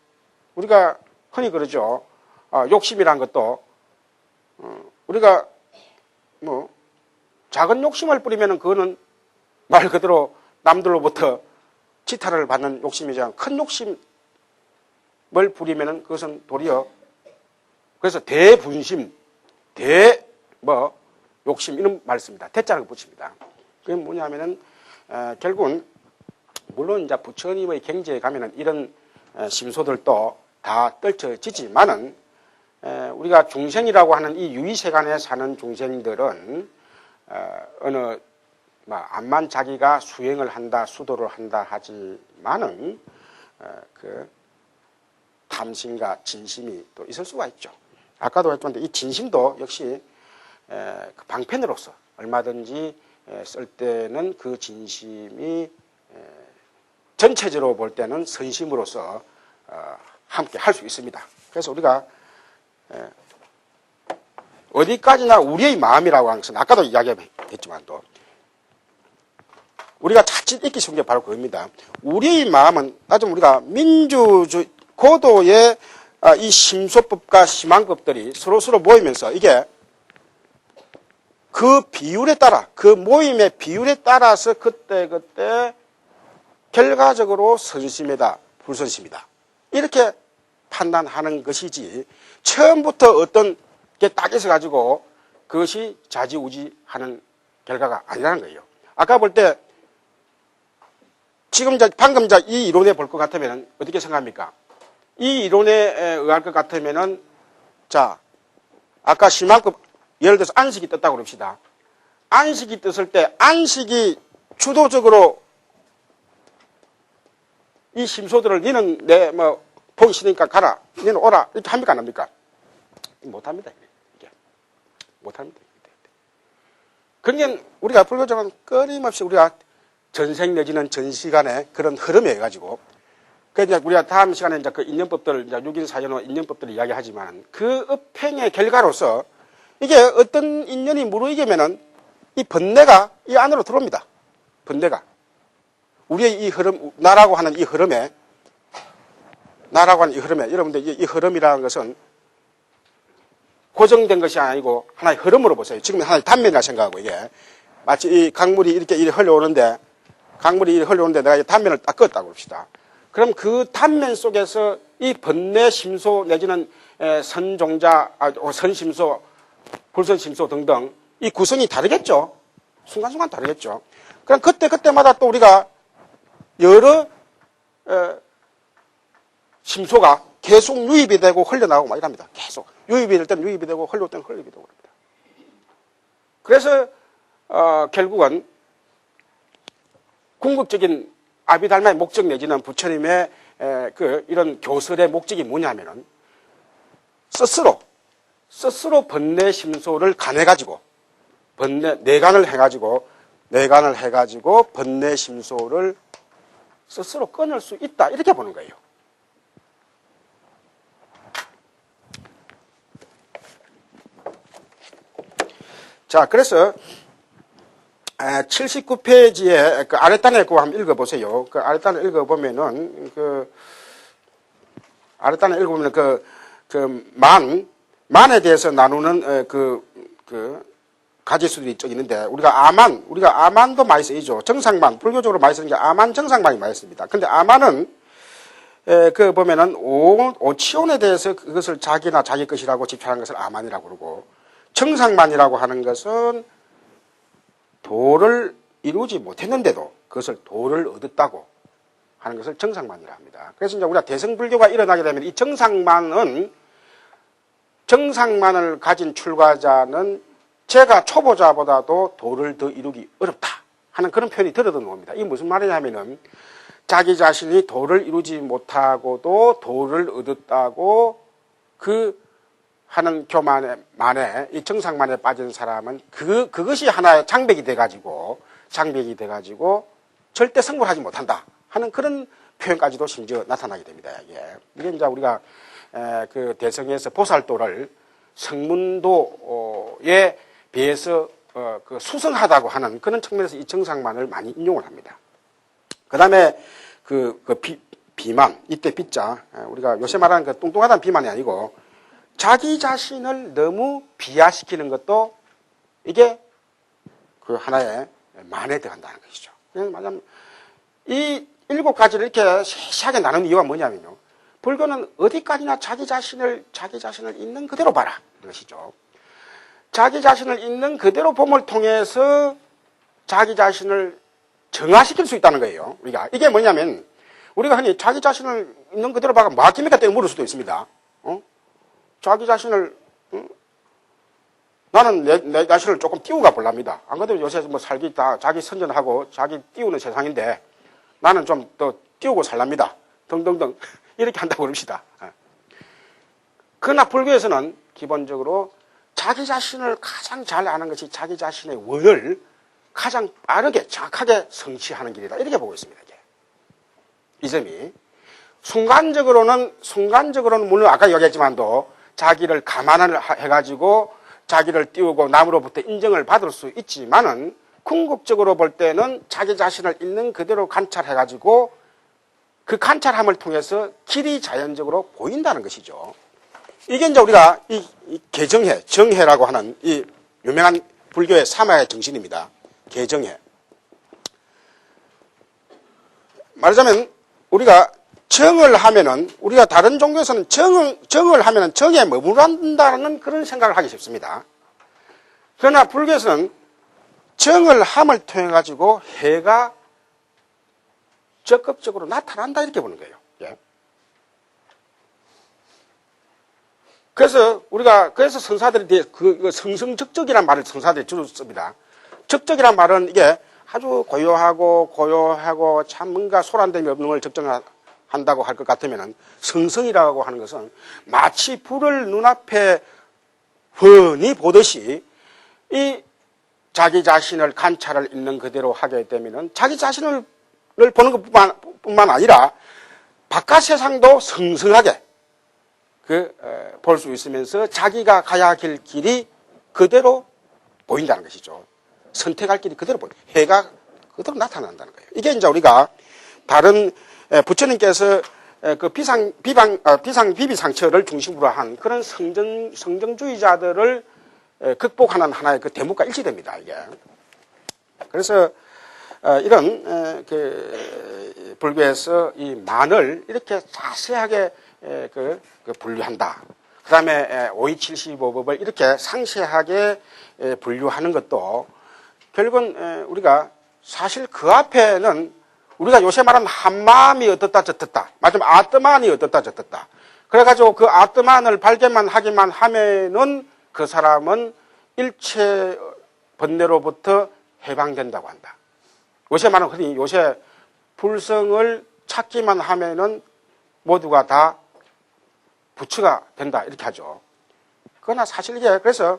우리가 흔히 그러죠. 욕심이란 것도 우리가 작은 욕심을 뿌리면은 그거는 말 그대로 남들로부터 지탄을 받는 욕심이지만 큰 욕심을 부리면은 그것은 도리어 그래서 대분심, 욕심 이런 말 씁니다. 대자를 붙입니다. 그게 뭐냐면은 결국은 물론 이제 부처님의 경지에 가면은 이런 심소들도 다 떨쳐지지만은 우리가 중생이라고 하는 이 유의세간에 사는 중생들은 어느 암만 자기가 수행을 한다, 수도를 한다 하지만은 그 탐심과 진심이 또 있을 수가 있죠. 아까도 했던데 이 진심도 역시 그 방편으로서 얼마든지 쓸 때는 그 진심이 전체적으로 볼 때는 선심으로서 함께 할 수 있습니다. 그래서 우리가 어디까지나 우리의 마음이라고 하는 것은 아까도 이야기했지만 또 우리가 자칫 잊기 쉬운 게 바로 그겁니다. 우리의 마음은 따지면 우리가 민주주의 고도의 이 심소법과 심한법들이 서로 모이면서 이게 그 비율에 따라 그 모임의 비율에 따라서 그때 결과적으로 선심이다 불선심이다 이렇게 판단하는 것이지 처음부터 어떤 게 딱 있어가지고 그것이 좌지우지하는 결과가 아니라는 거예요. 아까 볼 때 지금 방금 이 이론에 볼 것 같으면 어떻게 생각합니까? 이 이론에 의할 것 같으면은 자 아까 심한급 예를 들어서 안식이 떴다고 그럽시다. 안식이 떴을 때 안식이 주도적으로 이 심소들을 니는 내 보기 싫으니까 가라. 니는 오라. 이렇게 합니까 안 합니까? 못합니다. 이게. 못합니다. 그러니까 우리가 불교적은 끊임없이 우리가 전생 내지는 전 시간에 그런 흐름에 해가지고 그래서 우리가 다음 시간에 이제 그 인연법들, 이제 6인 사연의 인연법들을 이야기하지만 그 업행의 결과로서 이게 어떤 인연이 무르익으면은 이 번뇌가 이 안으로 들어옵니다. 번뇌가. 우리의 이 흐름, 나라고 하는 이 흐름에 여러분들 이 흐름이라는 것은 고정된 것이 아니고 하나의 흐름으로 보세요. 지금 하나의 단면이라 생각하고 이게 마치 이 강물이 이렇게 흘러오는데 내가 이 단면을 딱 껐다고 합시다. 그럼 그 단면 속에서 이 번뇌 심소 내지는 선종자, 선심소, 불선심소 등등 이 구성이 다르겠죠. 순간순간 다르겠죠. 그럼 그때마다 또 우리가 여러 심소가 계속 유입이 되고 흘러나오고 막 이랍니다. 계속 유입이 될 때는 유입이 되고 흘러올 때는 흘립이 되고 그럽니다. 그래서 결국은 궁극적인 아비달마의 목적 내지는 부처님의 이런 교설의 목적이 뭐냐면은 스스로 번뇌 심소를 간해가지고 내관을 해가지고 번뇌 심소를 스스로 끊을 수 있다 이렇게 보는 거예요. 자, 그래서 79페이지에 그 아랫단에 그거 한번 읽어보세요. 그 아랫단을 읽어보면은 만에 대해서 나누는 가지수들이 쭉 있는데 우리가 아만도 많이 쓰이죠. 정상만 불교적으로 많이 쓰는 게 아만 정상만이 많이 씁니다. 근데 아만은 보면은 오치온에 대해서 그것을 자기나 자기 것이라고 집착하는 것을 아만이라고 그러고 정상만이라고 하는 것은 도를 이루지 못했는데도 그것을 도를 얻었다고 하는 것을 정상만이라 합니다. 그래서 이제 우리가 대승불교가 일어나게 되면 이 정상만을 가진 출가자는 제가 초보자보다도 도를 더 이루기 어렵다 하는 그런 표현이 들어든 겁니다. 이게 무슨 말이냐면은 자기 자신이 도를 이루지 못하고도 도를 얻었다고 하는 교만에 이 정상만에 빠진 사람은 그것이 하나의 장벽이 돼가지고 절대 성불하지 못한다 하는 그런 표현까지도 심지어 나타나게 됩니다. 이게 이제 우리가 그 대성에서 보살도를 성문도에 비해서 그 수성하다고 하는 그런 측면에서 이 정상만을 많이 인용을 합니다. 그 다음에 비만, 이때 비자, 우리가 요새 말하는 그 뚱뚱하다는 비만이 아니고 자기 자신을 너무 비하시키는 것도 이게 그 하나의 만에 들어간다는 것이죠. 말하자면 이 7가지를 이렇게 세세하게 나눈 이유가 뭐냐면요. 불교는 어디까지나 자기 자신을 있는 그대로 봐라. 이것이죠. 자기 자신을 있는 그대로 봄을 통해서 자기 자신을 정화시킬 수 있다는 거예요. 이게 뭐냐면 우리가 흔히 자기 자신을 있는 그대로 봐가 뭐 아낍니까? 때문에 물을 수도 있습니다. 자기 자신을 나는 내 자신을 조금 띄우가 볼랍니다. 안 그래도 요새 뭐 살기 다 자기 선전하고 자기 띄우는 세상인데 나는 좀 더 띄우고 살랍니다. 등등등. 이렇게 한다고 그럽시다. 그러나 불교에서는 기본적으로 자기 자신을 가장 잘 아는 것이 자기 자신의 원을 가장 빠르게 정확하게 성취하는 길이다. 이렇게 보고 있습니다. 이게. 이 점이. 순간적으로는 물론 아까 얘기했지만도 자기를 감안을 해가지고 자기를 띄우고 남으로부터 인정을 받을 수 있지만은 궁극적으로 볼 때는 자기 자신을 있는 그대로 관찰해가지고 그 관찰함을 통해서 길이 자연적으로 보인다는 것이죠. 이게 이제 우리가 이 개정해, 정해라고 하는 이 유명한 불교의 사마의 정신입니다. 개정해. 말하자면 우리가 정을 하면은 우리가 다른 종교에서는 정을 하면은 정에 머무른다는 그런 생각을 하기 쉽습니다. 그러나 불교에서는 정을 함을 통해 가지고 해가 적극적으로 나타난다 이렇게 보는 거예요. 예. 그래서 성사들이 그 성성적적이라는 말을 성사들이 주로 씁니다. 적적이란 말은 이게 아주 고요하고 참 뭔가 소란됨이 없는 걸 적정한다고 할 것 같으면은 성성이라고 하는 것은 마치 불을 눈앞에 훤히 보듯이 이 자기 자신을 관찰을 있는 그대로 하게 되면은 자기 자신을 보는 것뿐만 아니라 바깥 세상도 성성하게 볼 수 있으면서 자기가 가야 할 길이 그대로 보인다는 것이죠. 선택할 길이 그대로 해가 그대로 나타난다는 거예요. 이게 이제 우리가 다른 부처님께서 그 비비상처를 중심으로 한 그런 성정주의자들을 극복하는 하나의 그 대목과 일치됩니다. 이게. 그래서 이런 그 불교에서 이 만을 이렇게 자세하게 분류한다. 그 다음에 5275법을 이렇게 상세하게 분류하는 것도 결국은 우리가 사실 그 앞에는 우리가 요새 말하는 한마음이 어떻다 저떻다. 맞으면 아트만이 어떻다 저떻다. 그래가지고 그 아트만을 발견만 하기만 하면은 그 사람은 일체 번뇌로부터 해방된다고 한다. 요새 말하는 흔히 요새 불성을 찾기만 하면은 모두가 다 부처가 된다 이렇게 하죠. 그러나 사실 이게 그래서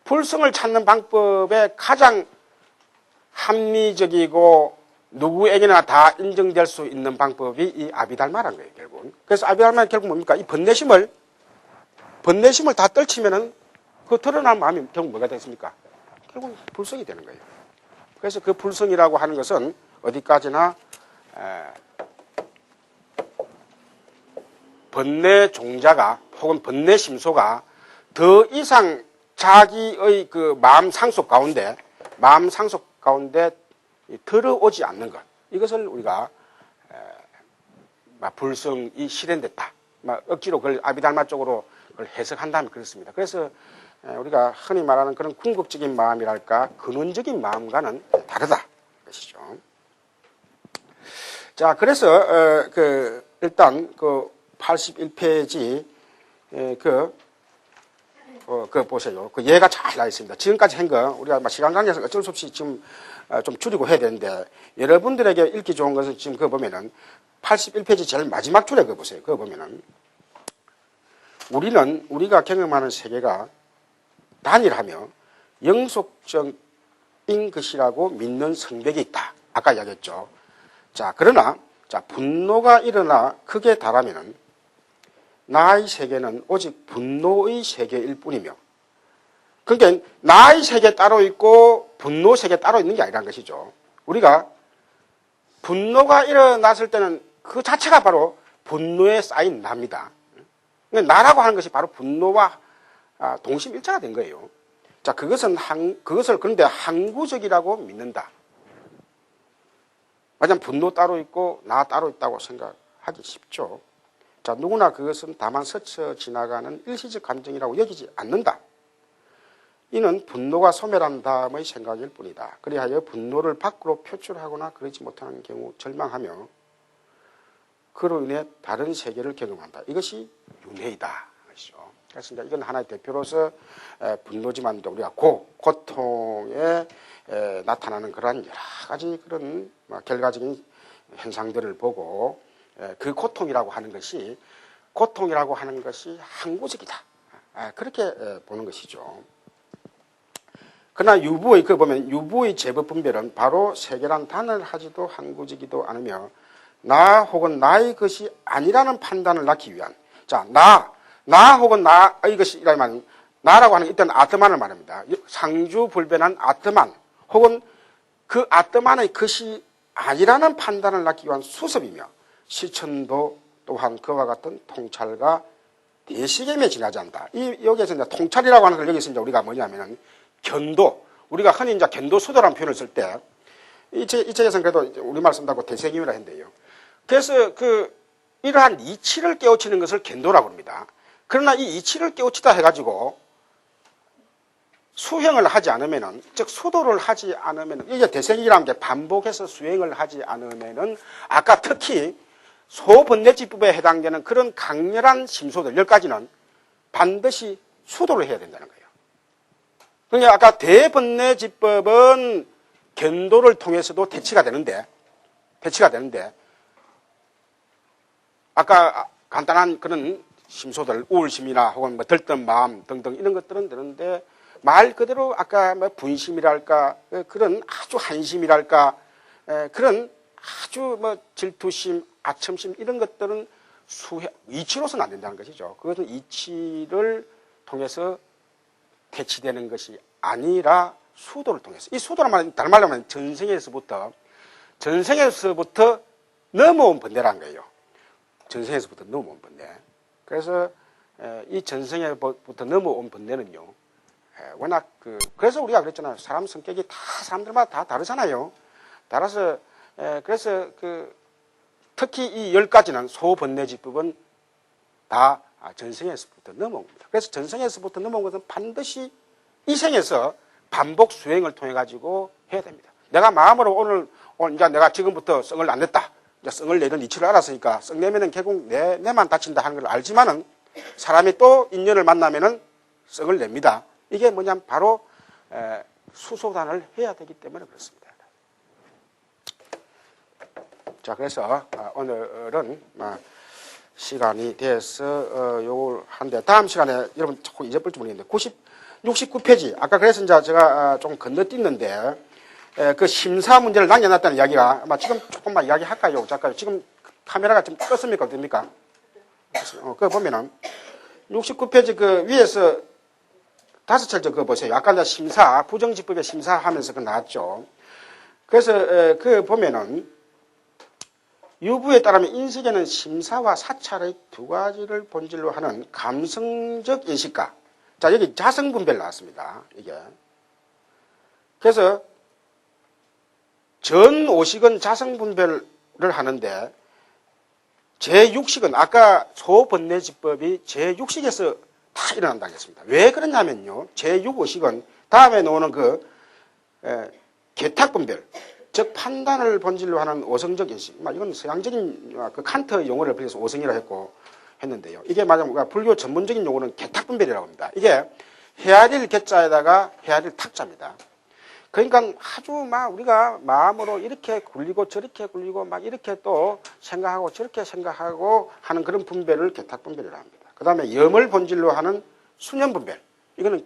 불성을 찾는 방법의 가장 합리적이고 누구에게나 다 인정될 수 있는 방법이 이 아비달마라는 거예요, 결국은. 그래서 아비달마는 결국 뭡니까? 이 번뇌심을 다 떨치면은 그 드러난 마음이 결국 뭐가 되겠습니까? 결국 불성이 되는 거예요. 그래서 그 불성이라고 하는 것은 어디까지나 번뇌 종자가 혹은 번뇌 심소가 더 이상 자기의 그 마음 상속 가운데 들어오지 않는 것. 이것을 우리가 불성이 실현됐다. 억지로 그걸 아비달마 쪽으로 그걸 해석한다면 그렇습니다. 그래서 우리가 흔히 말하는 그런 궁극적인 마음이랄까 근원적인 마음과는 다르다. 것이죠. 자, 그래서 일단 그 81페이지 그 보세요. 그 예가 잘 나와 있습니다. 지금까지 한 거 우리가 시간 관계에서 어쩔 수 없이 지금 좀 줄이고 해야 되는데 여러분들에게 읽기 좋은 것은 지금 그거 보면은 81페이지 제일 마지막 줄에 그거 보세요. 그거 보면은 우리가 경험하는 세계가 단일하며 영속적인 것이라고 믿는 성벽이 있다. 아까 이야기했죠. 자, 그러나 분노가 일어나 크게 달하면은 나의 세계는 오직 분노의 세계일 뿐이며, 그러니까 나의 세계 따로 있고 분노 세계 따로 있는 게 아니라는 것이죠. 우리가 분노가 일어났을 때는 그 자체가 바로 분노에 쌓인 나입니다. 그러니까 나라고 하는 것이 바로 분노와 동심일체가 된 거예요. 자, 그것을 그런데 항구적이라고 믿는다. 맞으면 분노 따로 있고 나 따로 있다고 생각하기 쉽죠. 자, 누구나 그것은 다만 스쳐 지나가는 일시적 감정이라고 여기지 않는다. 이는 분노가 소멸한 다음의 생각일 뿐이다. 그리하여 분노를 밖으로 표출하거나 그러지 못하는 경우 절망하며 그로 인해 다른 세계를 경험한다. 이것이 윤회이다. 그래서 이제 이건 하나의 대표로서 분노지만 또 우리가 고통에 나타나는 그러한 여러 가지 그런 결과적인 현상들을 보고 그 고통이라고 하는 것이 항구적이다. 그렇게 보는 것이죠. 그러나 유부의 보면 유부의 제법 분별은 바로 세계란 단을 하지도 항구적이도 않으며 나 혹은 나의 것이 아니라는 판단을 낳기 위한 나 혹은 나의 것이라면 나라고 하는 일단 아트만을 말합니다. 상주불변한 아트만 혹은 그 아트만의 것이 아니라는 판단을 낳기 위한 수습이며 실천도 또한 그와 같은 통찰과 대식임에 지나지 않는다. 여기에서 이제 통찰이라고 하는 걸 여기서 이제 우리가 뭐냐면은 견도, 우리가 흔히 이제 견도수도라는 표현을 쓸 때 이 책에서는 그래도 우리말 쓴다고 대식임이라 했는데요. 그래서 이러한 이치를 깨우치는 것을 견도라고 합니다. 그러나 이 이치를 깨우치다 해가지고 수행을 하지 않으면은, 즉 수도를 하지 않으면은, 이게 대생이라는 게 반복해서 수행을 하지 않으면은 아까 특히 소번뇌지법에 해당되는 그런 강렬한 심소들 10가지는 반드시 수도를 해야 된다는 거예요. 그러니까 아까 대번뇌지법은 견도를 통해서도 대치가 되는데 아까 간단한 그런 심소들, 우울심이나 혹은 들뜬 마음 등등 이런 것들은 되는데 말 그대로 아까 분심이랄까 그런 아주 한심이랄까 그런 아주 질투심, 아첨심 이런 것들은 이치로서는 안 된다는 것이죠. 그것은 이치를 통해서 대치되는 것이 아니라 수도를 통해서. 이 수도란 말은 다른 말로 하면 전생에서부터 넘어온 번뇌라는 거예요. 전생에서부터 넘어온 번뇌. 그래서 이 전생에부터 넘어온 번뇌는요. 워낙 그래서 우리가 그랬잖아요. 사람 성격이 사람들마다 다 다르잖아요. 따라서 그래서 특히 이 10가지는 소번뇌지법은 다 전생에서부터 넘어온 겁니다. 그래서 전생에서부터 넘어온 것은 반드시 이 생에서 반복 수행을 통해 가지고 해야 됩니다. 내가 마음으로 오늘 이제 내가 지금부터 성을 안 냈다. 이제 성을 내는 이치를 알았으니까 성 내면은 결국 내만 다친다 하는 걸 알지만은 사람이 또 인연을 만나면은 성을 냅니다. 이게 뭐냐면 바로 수소단을 해야 되기 때문에 그렇습니다. 자, 그래서 오늘은 시간이 돼서 요걸 한데 다음 시간에 여러분 자꾸 잊어버릴지 모르겠는데 69페이지 아까 그래서 이제 제가 좀 건너뛰는데 그 심사 문제를 남겨놨다는 이야기가 아마 지금 조금만 이야기할까요? 잠깐 지금 카메라가 좀 껐습니까? 어떻습니까? 그거 보면은 69페이지 그 위에서 5철저 그거 보세요. 아까 이제 심사, 부정지법의 심사하면서 그 나왔죠. 그래서 그 보면은 유부에 따르면 인식에는 심사와 사찰의 두 가지를 본질로 하는 감성적 인식과 자 여기 자성분별 나왔습니다. 이게 그래서 전오식은 자성분별을 하는데 제6식은 아까 소번뇌지법이 제6식에서 다 일어난다고 했습니다. 왜 그러냐면요. 제6오식은 다음에 나오는 개탁분별 즉 판단을 본질로 하는 오성적 인식. 이건 서양적인 그 칸트 용어를 빌려서 오성이라 했는데요. 이게 말하자면 불교 전문적인 용어는 개탁분별이라고 합니다. 이게 헤아릴 개자에다가 헤아릴 탁자입니다. 그러니까 아주 우리가 마음으로 이렇게 굴리고 저렇게 굴리고 이렇게 또 생각하고 저렇게 생각하고 하는 그런 분별을 개탁분별이라고 합니다. 그 다음에 염을 본질로 하는 수념분별. 이거는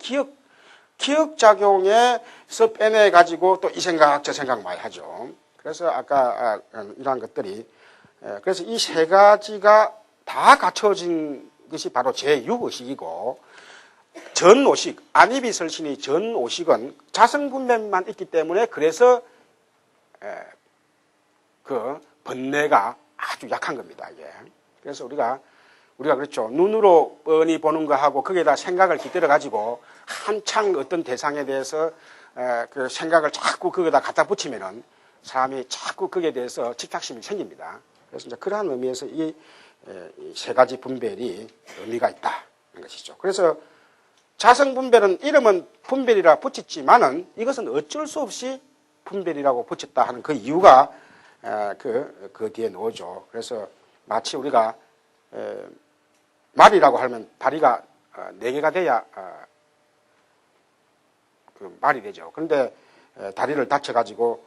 기억작용에서 빼내가지고 또 이 생각, 저 생각 많이 하죠. 그래서 아까 이러한 것들이, 그래서 이 세 가지가 다 갖춰진 것이 바로 제6의식이고, 전오식, 안입이설신이 전오식은 자성분별만 있기 때문에 그래서 그 번뇌가 아주 약한 겁니다, 이게. 그래서 우리가 그렇죠. 눈으로 뻔히 보는 거하고 거기에다 생각을 깃들여 가지고 한창 어떤 대상에 대해서 그 생각을 자꾸 거기에다 갖다 붙이면은 사람이 자꾸 거기에 대해서 집착심이 생깁니다. 그래서 이제 그러한 의미에서 이 세 가지 분별이 의미가 있다는 것이죠. 그래서 자성분별은 이름은 분별이라 붙였지만은 이것은 어쩔 수 없이 분별이라고 붙였다 하는 그 이유가 그 뒤에 나오죠. 그래서 마치 우리가 말이라고 하면 다리가 4개가 돼야 그 말이 되죠. 그런데 다리를 다쳐가지고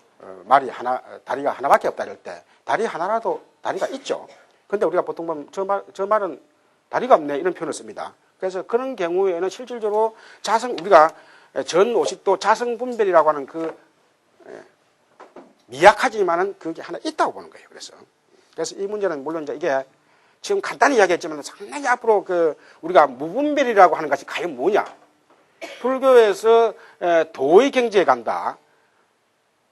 다리가 하나밖에 없다 이럴 때 다리 하나라도 다리가 있죠. 근데 우리가 보통 보면 저 말은 다리가 없네 이런 표현을 씁니다. 그래서 그런 경우에는 실질적으로 우리가 전 50도 자성분별이라고 하는 그 미약하지만은 그게 하나 있다고 보는 거예요. 그래서 이 문제는 물론 이제 이게 지금 간단히 이야기했지만 상당히 앞으로 우리가 무분별이라고 하는 것이 과연 뭐냐? 불교에서 도의 경지에 간다.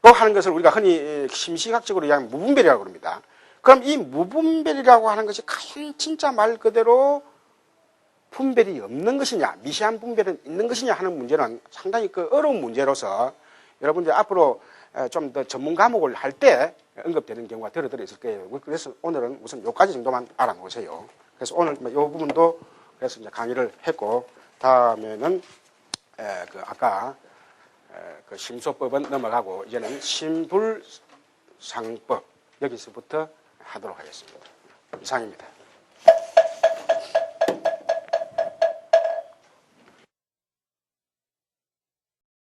고 하는 것을 우리가 흔히 심시학적으로 이야기하면 무분별이라고 합니다. 그럼 이 무분별이라고 하는 것이 과연 진짜 말 그대로 분별이 없는 것이냐, 미세한 분별은 있는 것이냐 하는 문제는 상당히 어려운 문제로서 여러분들 앞으로 좀 더 전문 과목을 할 때 언급되는 경우가 들어 있을 거예요. 그래서 오늘은 우선 요까지 정도만 알아놓으세요. 그래서 오늘 이 부분도 그래서 이제 강의를 했고, 다음에는 아까 그 심소법은 넘어가고 이제는 심불상법 여기서부터 하도록 하겠습니다. 이상입니다.